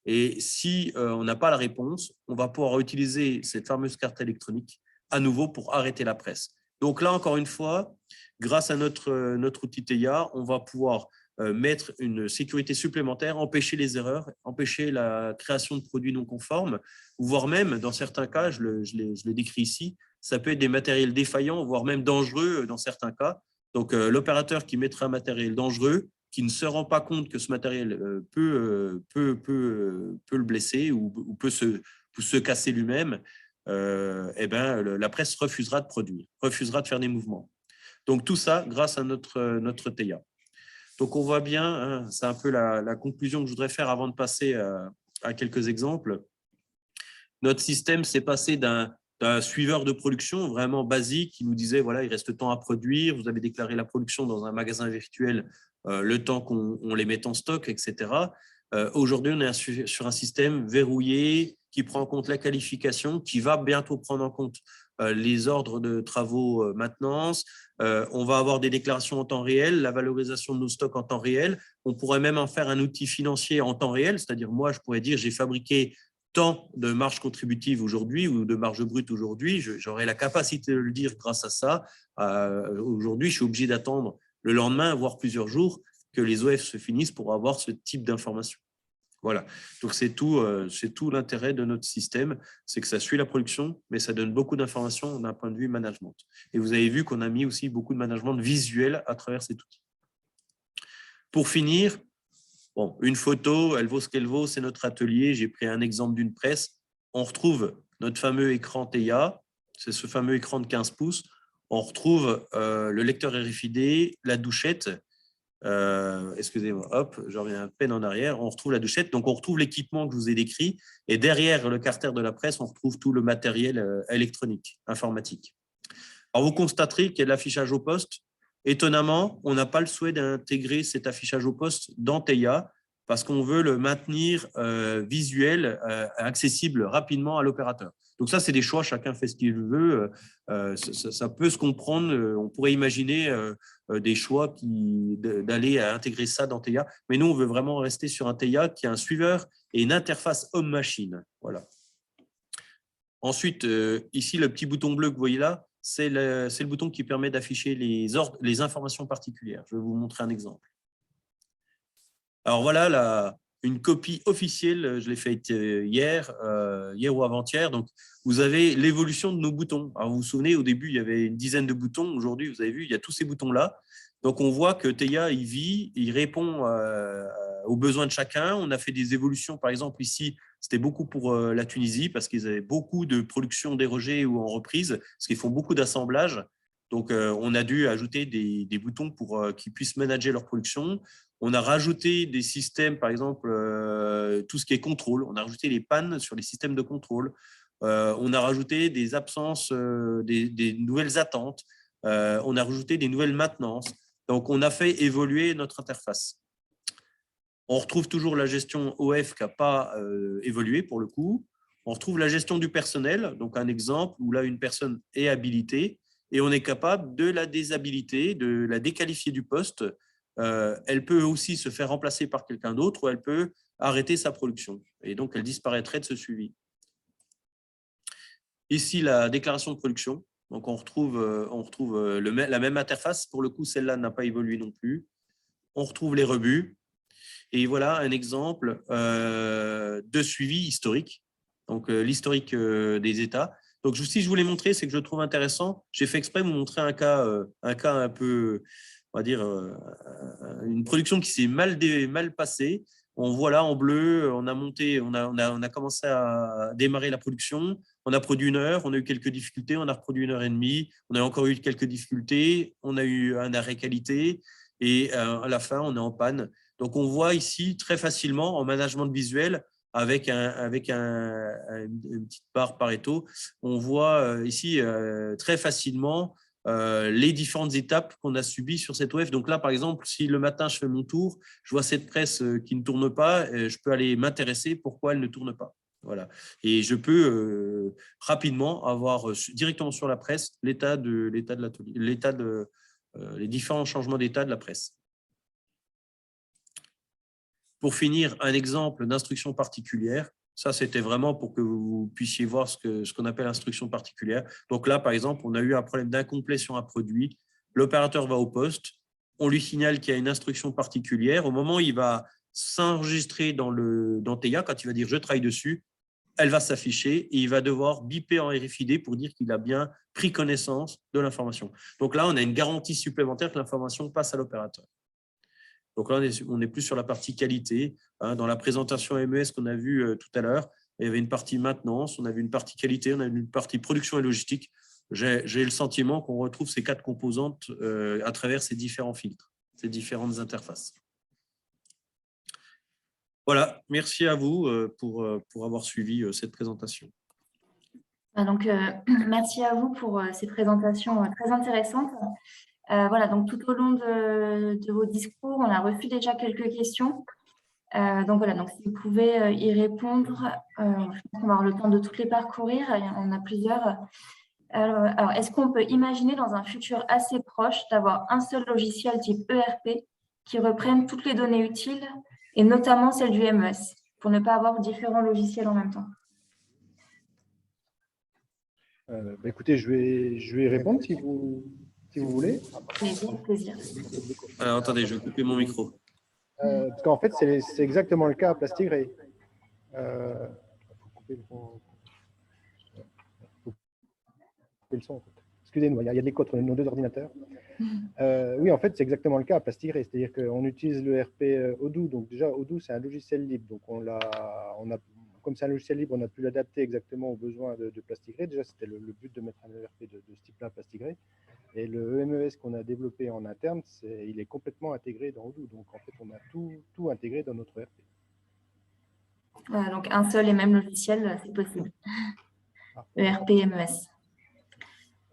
Et si on n'a pas la réponse, on va pouvoir utiliser cette fameuse carte électronique à nouveau pour arrêter la presse. Donc là, encore une fois, grâce à notre outil Teia, on va pouvoir mettre une sécurité supplémentaire, empêcher les erreurs, empêcher la création de produits non conformes, voire même, dans certains cas, je le décris ici, ça peut être des matériels défaillants, voire même dangereux dans certains cas. Donc, l'opérateur qui mettra un matériel dangereux, qui ne se rend pas compte que ce matériel peut le blesser ou peut se casser lui-même, la presse refusera de produire, refusera de faire des mouvements. Donc, tout ça grâce à notre Teia. Donc, on voit bien, hein, c'est un peu la conclusion que je voudrais faire avant de passer à quelques exemples. Notre système s'est passé d'un suiveur de production vraiment basique qui nous disait, voilà, il reste tant à produire, vous avez déclaré la production dans un magasin virtuel, le temps qu'on les mette en stock, etc. Aujourd'hui, on est sur un système verrouillé qui prend en compte la qualification, qui va bientôt prendre en compte les ordres de travaux maintenance. On va avoir des déclarations en temps réel, la valorisation de nos stocks en temps réel. On pourrait même en faire un outil financier en temps réel, c'est-à-dire moi, je pourrais dire j'ai fabriqué tant de marge contributive aujourd'hui ou de marge brute aujourd'hui, j'aurai la capacité de le dire grâce à ça. Aujourd'hui, je suis obligé d'attendre le lendemain, voire plusieurs jours, que les OF se finissent pour avoir ce type d'information. Voilà, donc c'est tout l'intérêt de notre système, c'est que ça suit la production, mais ça donne beaucoup d'informations d'un point de vue management. Et vous avez vu qu'on a mis aussi beaucoup de management visuel à travers cet outil. Pour finir, bon, une photo, elle vaut ce qu'elle vaut, c'est notre atelier. J'ai pris un exemple d'une presse. On retrouve notre fameux écran Teia, c'est ce fameux écran de 15 pouces. On retrouve le lecteur RFID, la douchette. Excusez-moi, hop, je reviens à peine en arrière. On retrouve la douchette, donc on retrouve l'équipement que je vous ai décrit. Et derrière le carter de la presse, on retrouve tout le matériel électronique, informatique. Alors, vous constaterez qu'il y a de l'affichage au poste. Étonnamment, on n'a pas le souhait d'intégrer cet affichage au poste dans Teia parce qu'on veut le maintenir visuel, accessible rapidement à l'opérateur. Donc ça, c'est des choix, chacun fait ce qu'il veut. Ça peut se comprendre, on pourrait imaginer des choix d'aller intégrer ça dans Teia. Mais nous, on veut vraiment rester sur un Teia qui a un suiveur et une interface homme-machine. Voilà. Ensuite, ici, le petit bouton bleu que vous voyez là, c'est le bouton qui permet d'afficher les informations particulières. Je vais vous montrer un exemple. Alors voilà une copie officielle, je l'ai faite hier ou avant-hier. Donc, vous avez l'évolution de nos boutons. Alors, vous vous souvenez, au début, il y avait une dizaine de boutons. Aujourd'hui, vous avez vu, il y a tous ces boutons-là. Donc, on voit que Teia, il vit, il répond aux besoins de chacun. On a fait des évolutions, par exemple, ici, c'était beaucoup pour la Tunisie parce qu'ils avaient beaucoup de production dérogée ou en reprise, parce qu'ils font beaucoup d'assemblage. Donc, on a dû ajouter des boutons pour qu'ils puissent manager leur production. On a rajouté des systèmes, par exemple, tout ce qui est contrôle. On a rajouté les pannes sur les systèmes de contrôle. On a rajouté des absences, des nouvelles attentes. On a rajouté des nouvelles maintenances. Donc, on a fait évoluer notre interface. On retrouve toujours la gestion OF qui n'a pas évolué pour le coup. On retrouve la gestion du personnel, donc un exemple où là, une personne est habilitée et on est capable de la déshabiliter, de la déqualifier du poste. Elle peut aussi se faire remplacer par quelqu'un d'autre ou elle peut arrêter sa production. Et donc, elle disparaîtrait de ce suivi. Ici, la déclaration de production. Donc, on retrouve la même interface. Pour le coup, celle-là n'a pas évolué non plus. On retrouve les rebuts. Et voilà un exemple de suivi historique. Donc, l'historique des états. Donc, si je voulais montrer, c'est que je trouve intéressant. J'ai fait exprès de vous montrer un cas un peu, on va dire, une production qui s'est mal passée. On voit là en bleu, on a commencé à démarrer la production. On a produit 1 heure, on a eu quelques difficultés, on a reproduit 1h30, on a encore eu quelques difficultés, on a eu un arrêt qualité et à la fin, on est en panne. Donc, on voit ici très facilement en management visuel avec une petite barre Pareto, on voit ici très facilement les différentes étapes qu'on a subies sur cette OF. Donc là, par exemple, si le matin, je fais mon tour, je vois cette presse qui ne tourne pas, je peux aller m'intéresser pourquoi elle ne tourne pas. Voilà. Et je peux rapidement avoir directement sur la presse l'état de l'atelier, les différents changements d'état de la presse. Pour finir, un exemple d'instruction particulière. Ça, c'était vraiment pour que vous puissiez voir ce qu'on appelle instruction particulière. Donc là, par exemple, on a eu un problème d'incomplet sur un produit. L'opérateur va au poste. On lui signale qu'il y a une instruction particulière. Au moment où il va s'enregistrer dans Teia, quand il va dire « je travaille dessus », elle va s'afficher et il va devoir biper en RFID pour dire qu'il a bien pris connaissance de l'information. Donc là, on a une garantie supplémentaire que l'information passe à l'opérateur. Donc là, on est plus sur la partie qualité. Dans la présentation MES qu'on a vue tout à l'heure, il y avait une partie maintenance, on avait une partie qualité, on avait une partie production et logistique. J'ai le sentiment qu'on retrouve ces 4 composantes à travers ces différents filtres, ces différentes interfaces. Voilà, merci à vous pour avoir suivi cette présentation. Donc, merci à vous pour ces présentations très intéressantes. Voilà, donc tout au long de vos discours, on a reçu déjà quelques questions. Donc voilà, donc si vous pouvez y répondre, je pense qu'on va avoir le temps de toutes les parcourir, on a plusieurs. Alors est-ce qu'on peut imaginer dans un futur assez proche d'avoir un seul logiciel type ERP qui reprenne toutes les données utiles, et notamment celles du MES, pour ne pas avoir différents logiciels en même temps? Écoutez, je vais y répondre si vous voulez. Plaisir. Alors, attendez, je vais couper mon micro. Parce qu'en fait, c'est exactement le cas à Plastigré. Faut couper le son. En fait. Excusez-moi, il y a de l'écho entre nos 2 ordinateurs. Oui, en fait, c'est exactement le cas à Plastigré. C'est-à-dire qu'on utilise le RP Odoo. Donc déjà, Odoo, c'est un logiciel libre. Donc comme c'est un logiciel libre, on a pu l'adapter exactement aux besoins de Plastigré. Déjà, c'était le but de mettre un ERP de ce type-là à Plastigré. Et le MES qu'on a développé en interne, il est complètement intégré dans Odoo. Donc, en fait, on a tout intégré dans notre ERP. Voilà, donc un seul et même logiciel, c'est possible. ERP, MES.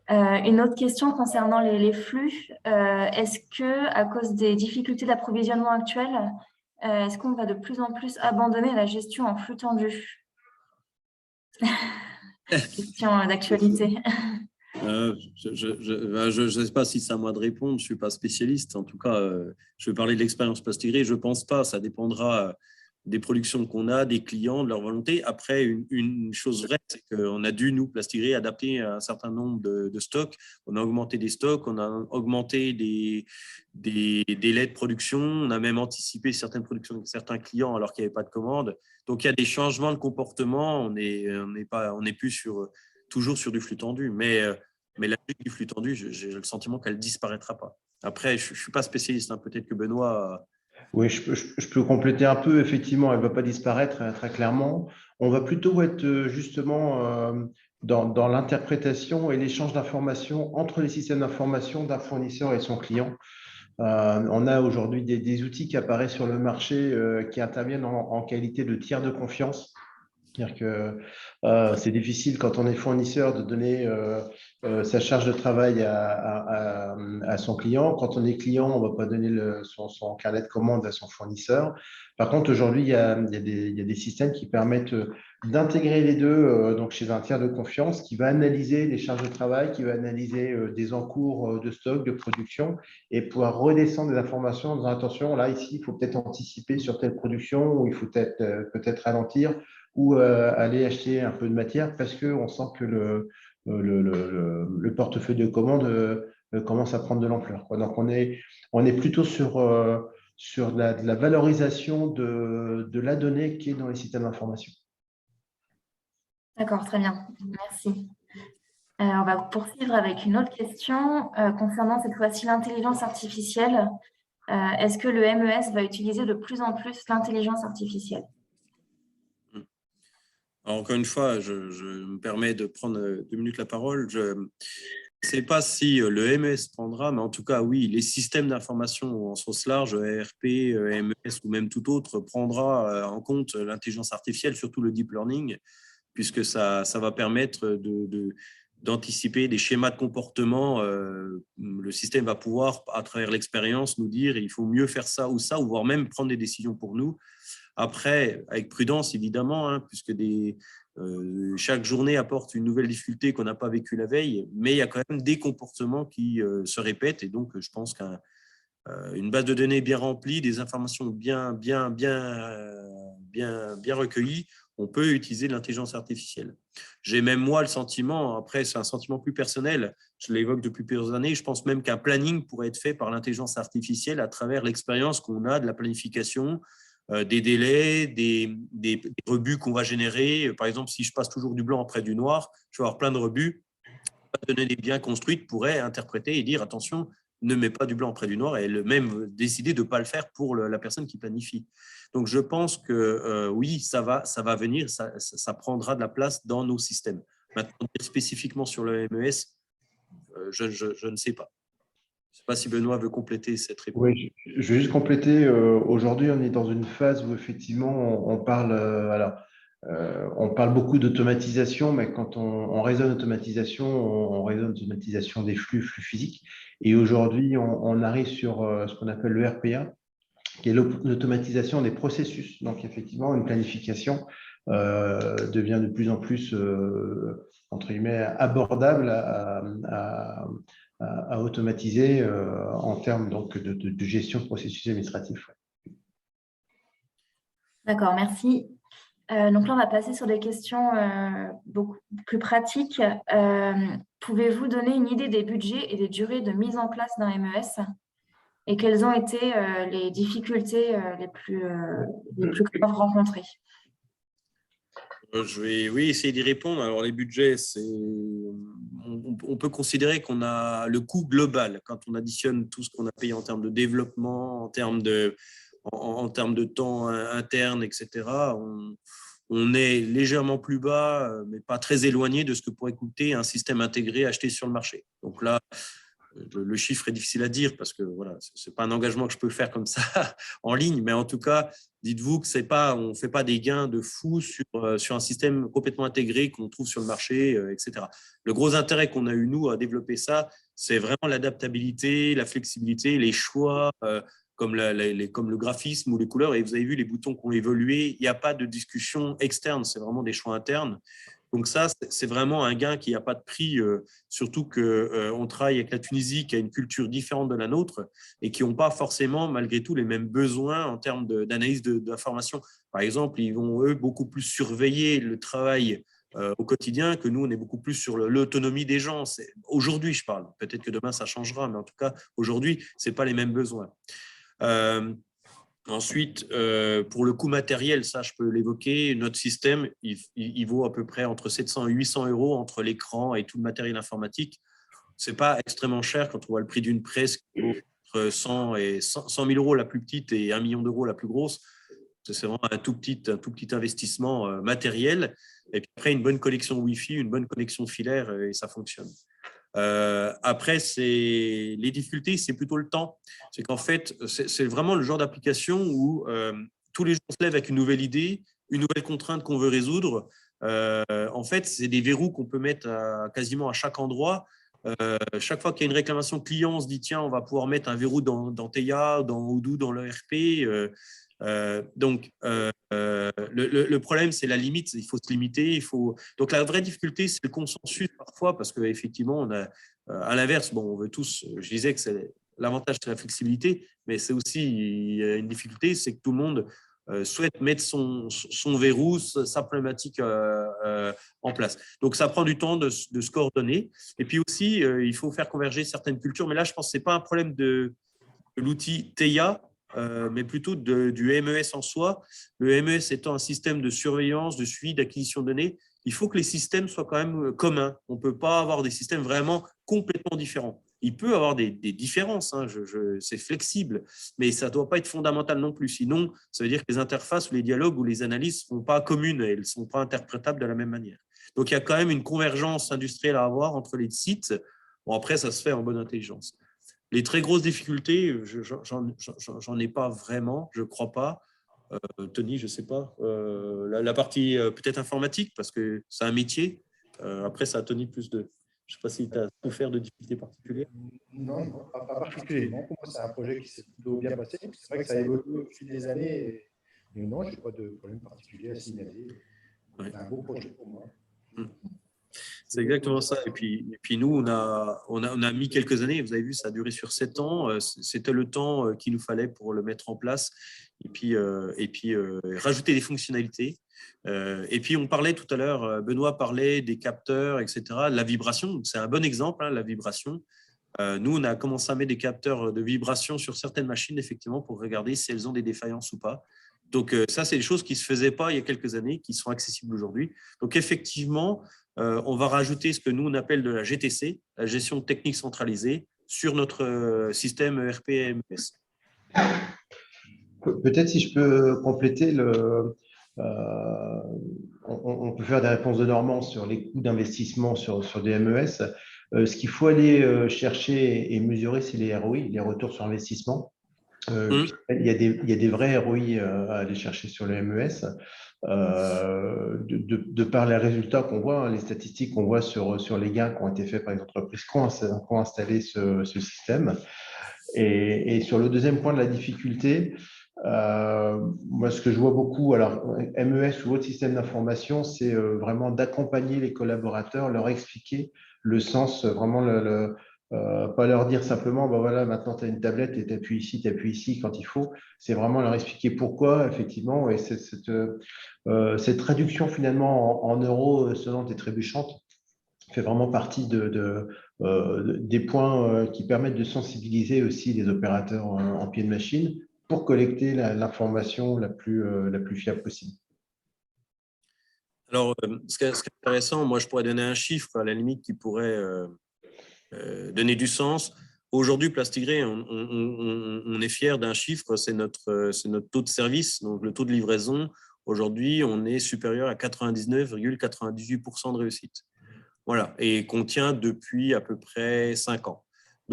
Une autre question concernant les flux. Est-ce que, à cause des difficultés d'approvisionnement actuelles, est-ce qu'on va de plus en plus abandonner la gestion en flux tendu? Question d'actualité. Je ne sais pas si c'est à moi de répondre, je ne suis pas spécialiste. En tout cas, je vais parler de l'expérience Plastigré. Je ne pense pas, ça dépendra des productions qu'on a, des clients, de leur volonté. Après, une chose vraie, c'est qu'on a dû, nous, Plastigré, adapter un certain nombre de stocks. On a augmenté des stocks, on a augmenté des délais de production, on a même anticipé certaines productions de certains clients alors qu'il n'y avait pas de commande. Donc, il y a des changements de comportement. On n'est plus toujours sur du flux tendu. Mais la logique du flux tendu, j'ai le sentiment qu'elle ne disparaîtra pas. Après, je ne suis pas spécialiste, hein. Peut-être que Benoît… Oui, je peux compléter un peu. Effectivement, elle ne va pas disparaître très clairement. On va plutôt être justement dans l'interprétation et l'échange d'informations entre les systèmes d'information d'un fournisseur et son client. On a aujourd'hui des outils qui apparaissent sur le marché qui interviennent en qualité de tiers de confiance. C'est-à-dire que c'est difficile quand on est fournisseur de donner sa charge de travail à son client. Quand on est client, on ne va pas donner son carnet de commande à son fournisseur. Par contre, aujourd'hui, il y a des systèmes qui permettent d'intégrer les deux donc chez un tiers de confiance qui va analyser les charges de travail, qui va analyser des encours de stock, de production et pouvoir redescendre des informations en disant attention, là, ici, il faut peut-être anticiper sur telle production ou il faut peut-être ralentir ou aller acheter un peu de matière parce qu'on sent que le portefeuille de commande commence à prendre de l'ampleur. Donc, on est plutôt sur de la valorisation de la donnée qui est dans les systèmes d'information. D'accord, très bien. Merci. On va poursuivre avec une autre question concernant cette fois-ci l'intelligence artificielle. Est-ce que le MES va utiliser de plus en plus l'intelligence artificielle? Alors, encore une fois, je me permets de prendre 2 minutes la parole. Je ne sais pas si le MES prendra, mais en tout cas, oui, les systèmes d'information en sens large, ERP, MES ou même tout autre, prendra en compte l'intelligence artificielle, surtout le deep learning, puisque ça va permettre d'anticiper des schémas de comportement. Le système va pouvoir, à travers l'expérience, nous dire il faut mieux faire ça, ou voire même prendre des décisions pour nous. Après, avec prudence, évidemment, hein, puisque chaque journée apporte une nouvelle difficulté qu'on n'a pas vécue la veille, mais il y a quand même des comportements qui se répètent. Et donc, je pense qu'une base de données bien remplie, des informations bien recueillies, on peut utiliser l'intelligence artificielle. J'ai même moi le sentiment, après c'est un sentiment plus personnel, je l'évoque depuis plusieurs années, je pense même qu'un planning pourrait être fait par l'intelligence artificielle à travers l'expérience qu'on a de la planification, des délais, des rebuts qu'on va générer. Par exemple, si je passe toujours du blanc après du noir, je vais avoir plein de rebuts. La donnée bien construite pourrait interpréter et dire attention, ne mets pas du blanc après du noir, et même décider de ne pas le faire pour la personne qui planifie. Donc, je pense que oui, ça va venir, ça prendra de la place dans nos systèmes. Maintenant, spécifiquement sur le MES, je ne sais pas. Je ne sais pas si Benoît veut compléter cette réponse. Oui, je vais juste compléter. Aujourd'hui, on est dans une phase où effectivement, on parle, on parle beaucoup d'automatisation, mais quand on raisonne automatisation, on raisonne automatisation des flux physiques. Et aujourd'hui, on arrive sur ce qu'on appelle le RPA, qui est l'automatisation des processus. Donc, effectivement, une planification devient de plus en plus, entre guillemets, abordable à automatiser en termes donc, de gestion de processus administratifs. D'accord, merci. Donc là, on va passer sur des questions beaucoup plus pratiques. Pouvez-vous donner une idée des budgets et des durées de mise en place d'un MES? Et quelles ont été les difficultés les plus graves rencontrées? Je vais essayer d'y répondre. Alors, les budgets, on peut considérer qu'on a le coût global quand on additionne tout ce qu'on a payé en termes de développement, en termes de temps interne, etc. On est légèrement plus bas, mais pas très éloigné de ce que pourrait coûter un système intégré acheté sur le marché. Donc là, le chiffre est difficile à dire parce que voilà, ce n'est pas un engagement que je peux faire comme ça en ligne, mais en tout cas, dites-vous que on ne fait pas des gains de fou sur un système complètement intégré qu'on trouve sur le marché, etc. Le gros intérêt qu'on a eu, nous, à développer ça, c'est vraiment l'adaptabilité, la flexibilité, les choix, comme le graphisme ou les couleurs. Et vous avez vu les boutons qui ont évolué. Il n'y a pas de discussion externe, c'est vraiment des choix internes. Donc ça, c'est vraiment un gain qui n'a pas de prix, surtout qu'on travaille avec la Tunisie qui a une culture différente de la nôtre et qui n'ont pas forcément, malgré tout, les mêmes besoins en termes d'analyse d'information. Par exemple, ils vont, eux, beaucoup plus surveiller le travail au quotidien que nous, on est beaucoup plus sur l'autonomie des gens. Aujourd'hui, je parle. Peut-être que demain, ça changera, mais en tout cas, aujourd'hui, ce n'est pas les mêmes besoins. Ensuite, pour le coût matériel, ça je peux l'évoquer, notre système, il vaut à peu près entre 700 et 800 € entre l'écran et tout le matériel informatique. Ce n'est pas extrêmement cher quand on voit le prix d'une presse qui vaut entre 100 000 euros la plus petite et 1 million d'euros la plus grosse. C'est vraiment un tout petit investissement matériel. Et puis après, une bonne connexion Wi-Fi, une bonne connexion filaire, et ça fonctionne. Après, les difficultés, c'est plutôt le temps. C'est qu'en fait, c'est vraiment le genre d'application où tous les jours on se lève avec une nouvelle idée, une nouvelle contrainte qu'on veut résoudre. En fait, c'est des verrous qu'on peut mettre quasiment à chaque endroit. Chaque fois qu'il y a une réclamation client, on se dit tiens, on va pouvoir mettre un verrou dans Teia, dans Odoo, dans l'ERP. Le problème, c'est la limite. Il faut se limiter. Donc, la vraie difficulté, c'est le consensus parfois, parce qu'effectivement, on a, à l'inverse, bon, on veut tous, je disais que l'avantage, c'est la flexibilité, mais c'est aussi une difficulté, c'est que tout le monde souhaite mettre son verrou, sa problématique en place. Donc, ça prend du temps de se coordonner. Et puis aussi, il faut faire converger certaines cultures. Mais là, je pense que ce n'est pas un problème de l'outil Teia, mais plutôt du MES en soi. Le MES étant un système de surveillance, de suivi, d'acquisition de données, il faut que les systèmes soient quand même communs. On ne peut pas avoir des systèmes vraiment complètement différents. Il peut y avoir des différences, hein, c'est flexible, mais ça ne doit pas être fondamental non plus. Sinon, ça veut dire que les interfaces ou les dialogues ou les analyses ne sont pas communes et elles ne sont pas interprétables de la même manière. Donc, il y a quand même une convergence industrielle à avoir entre les sites. Bon, après, ça se fait en bonne intelligence. Les très grosses difficultés, j'en ai pas vraiment, je ne crois pas. Tony, je ne sais pas. La partie peut-être informatique, parce que c'est un métier. Après, ça a Tony plus de… Je ne sais pas si tu as souffert de difficultés particulières. Non, pas particulièrement. Pour moi, c'est un projet qui s'est plutôt bien passé. C'est vrai que ça évolue au fil des années. Et non, je n'ai pas de problème particulier à signaler. C'est un beau projet pour moi. C'est exactement ça. Et puis nous, on a mis quelques années. Vous avez vu, ça a duré sur 7 ans. C'était le temps qu'il nous fallait pour le mettre en place. Et puis rajouter des fonctionnalités. Et puis, on parlait tout à l'heure, Benoît parlait des capteurs, etc., la vibration. C'est un bon exemple, hein, la vibration. Nous, on a commencé à mettre des capteurs de vibration sur certaines machines, effectivement, pour regarder si elles ont des défaillances ou pas. Donc, ça, c'est des choses qui ne se faisaient pas il y a quelques années, qui sont accessibles aujourd'hui. Donc, effectivement, on va rajouter ce que nous, on appelle de la GTC, la gestion technique centralisée, sur notre système ERP et MES. Peut-être si je peux compléter, on peut faire des réponses de Normand sur les coûts d'investissement sur des MES. Ce qu'il faut aller chercher et mesurer, c'est les ROI, les retours sur investissement. Il y a des vrais ROI à aller chercher sur le MES. De par les résultats qu'on voit, hein, les statistiques qu'on voit sur les gains qui ont été faits par les entreprises qui ont installé ce système. Et sur le deuxième point de la difficulté, moi, ce que je vois beaucoup, alors MES ou autre système d'information, c'est vraiment d'accompagner les collaborateurs, leur expliquer le sens, vraiment pas leur dire simplement, bah voilà, maintenant tu as une tablette et tu appuies ici quand il faut. C'est vraiment leur expliquer pourquoi, effectivement, et cette traduction finalement en euros sonnante et trébuchante fait vraiment partie des points qui permettent de sensibiliser aussi les opérateurs en pied de machine pour collecter l'information la plus fiable possible. Alors, ce qui est intéressant, moi, je pourrais donner un chiffre à la limite qui pourrait donner du sens. Aujourd'hui, Plastigré, on est fier d'un chiffre, c'est notre taux de service, donc le taux de livraison. Aujourd'hui, on est supérieur à 99,98% de réussite. Voilà, et qu'on tient depuis à peu près 5 ans.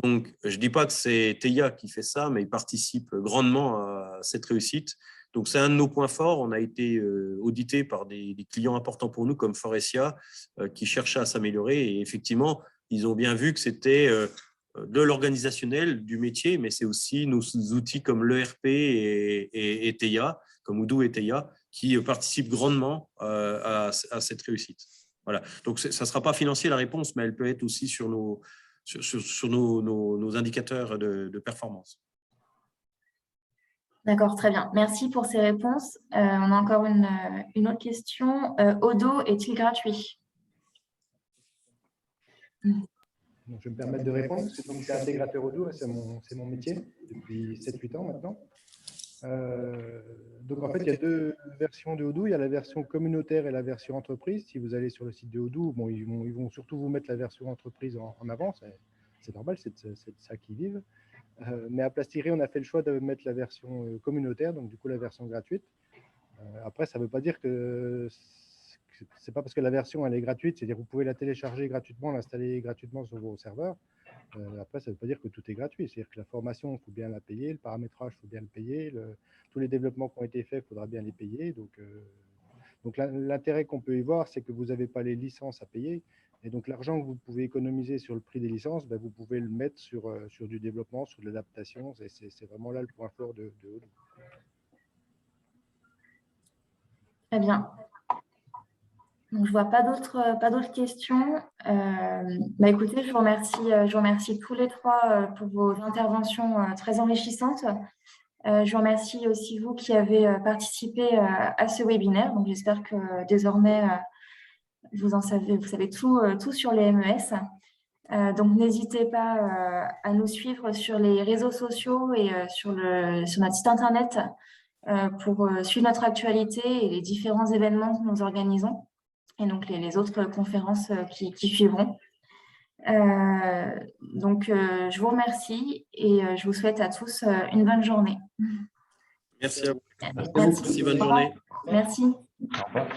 Donc, je ne dis pas que c'est Teia qui fait ça, mais il participe grandement à cette réussite. Donc, c'est un de nos points forts. On a été audité par des clients importants pour nous, comme Forestia, qui cherchaient à s'améliorer. Et effectivement, ils ont bien vu que c'était de l'organisationnel, du métier, mais c'est aussi nos outils comme l'ERP et Teia, comme Odoo et Teia, qui participent grandement à cette réussite. Voilà. Donc, ça ne sera pas financier la réponse, mais elle peut être aussi sur nos indicateurs de performance. D'accord, très bien. Merci pour ces réponses. On a encore une autre question. Odoo est-il gratuit? Donc, je vais me permettre de répondre, parce que je suis intégrateur Odoo, c'est mon métier depuis 7-8 ans maintenant. Donc en fait, il y a deux versions de Odoo. Il y a la version communautaire et la version entreprise. Si vous allez sur le site de Odoo, bon, ils vont surtout vous mettre la version entreprise en avant. C'est normal, c'est de ça qu'ils vivent. Mais à Plastiré, on a fait le choix de mettre la version communautaire, donc du coup la version gratuite. Après, ça ne veut pas dire que c'est pas parce que la version elle est gratuite, c'est-à-dire que vous pouvez la télécharger gratuitement, l'installer gratuitement sur vos serveurs. Après, ça ne veut pas dire que tout est gratuit. C'est-à-dire que la formation, il faut bien la payer, le paramétrage, il faut bien le payer, tous les développements qui ont été faits, il faudra bien les payer. Donc l'intérêt qu'on peut y voir, c'est que vous n'avez pas les licences à payer. Et donc l'argent que vous pouvez économiser sur le prix des licences, ben, vous pouvez le mettre sur du développement, sur de l'adaptation. C'est vraiment là le point fort de Odoo. Très bien. Donc, je ne vois pas d'autres questions. Écoutez, je vous remercie tous les trois pour vos interventions très enrichissantes. Je vous remercie aussi vous qui avez participé à ce webinaire. Donc, j'espère que désormais, vous savez tout sur les MES. Donc, n'hésitez pas à nous suivre sur les réseaux sociaux et sur notre site internet pour suivre notre actualité et les différents événements que nous organisons et donc les autres conférences qui suivront. Je vous remercie et je vous souhaite à tous une bonne journée. Merci à vous. Merci. Merci, bonne journée. Merci. Au revoir.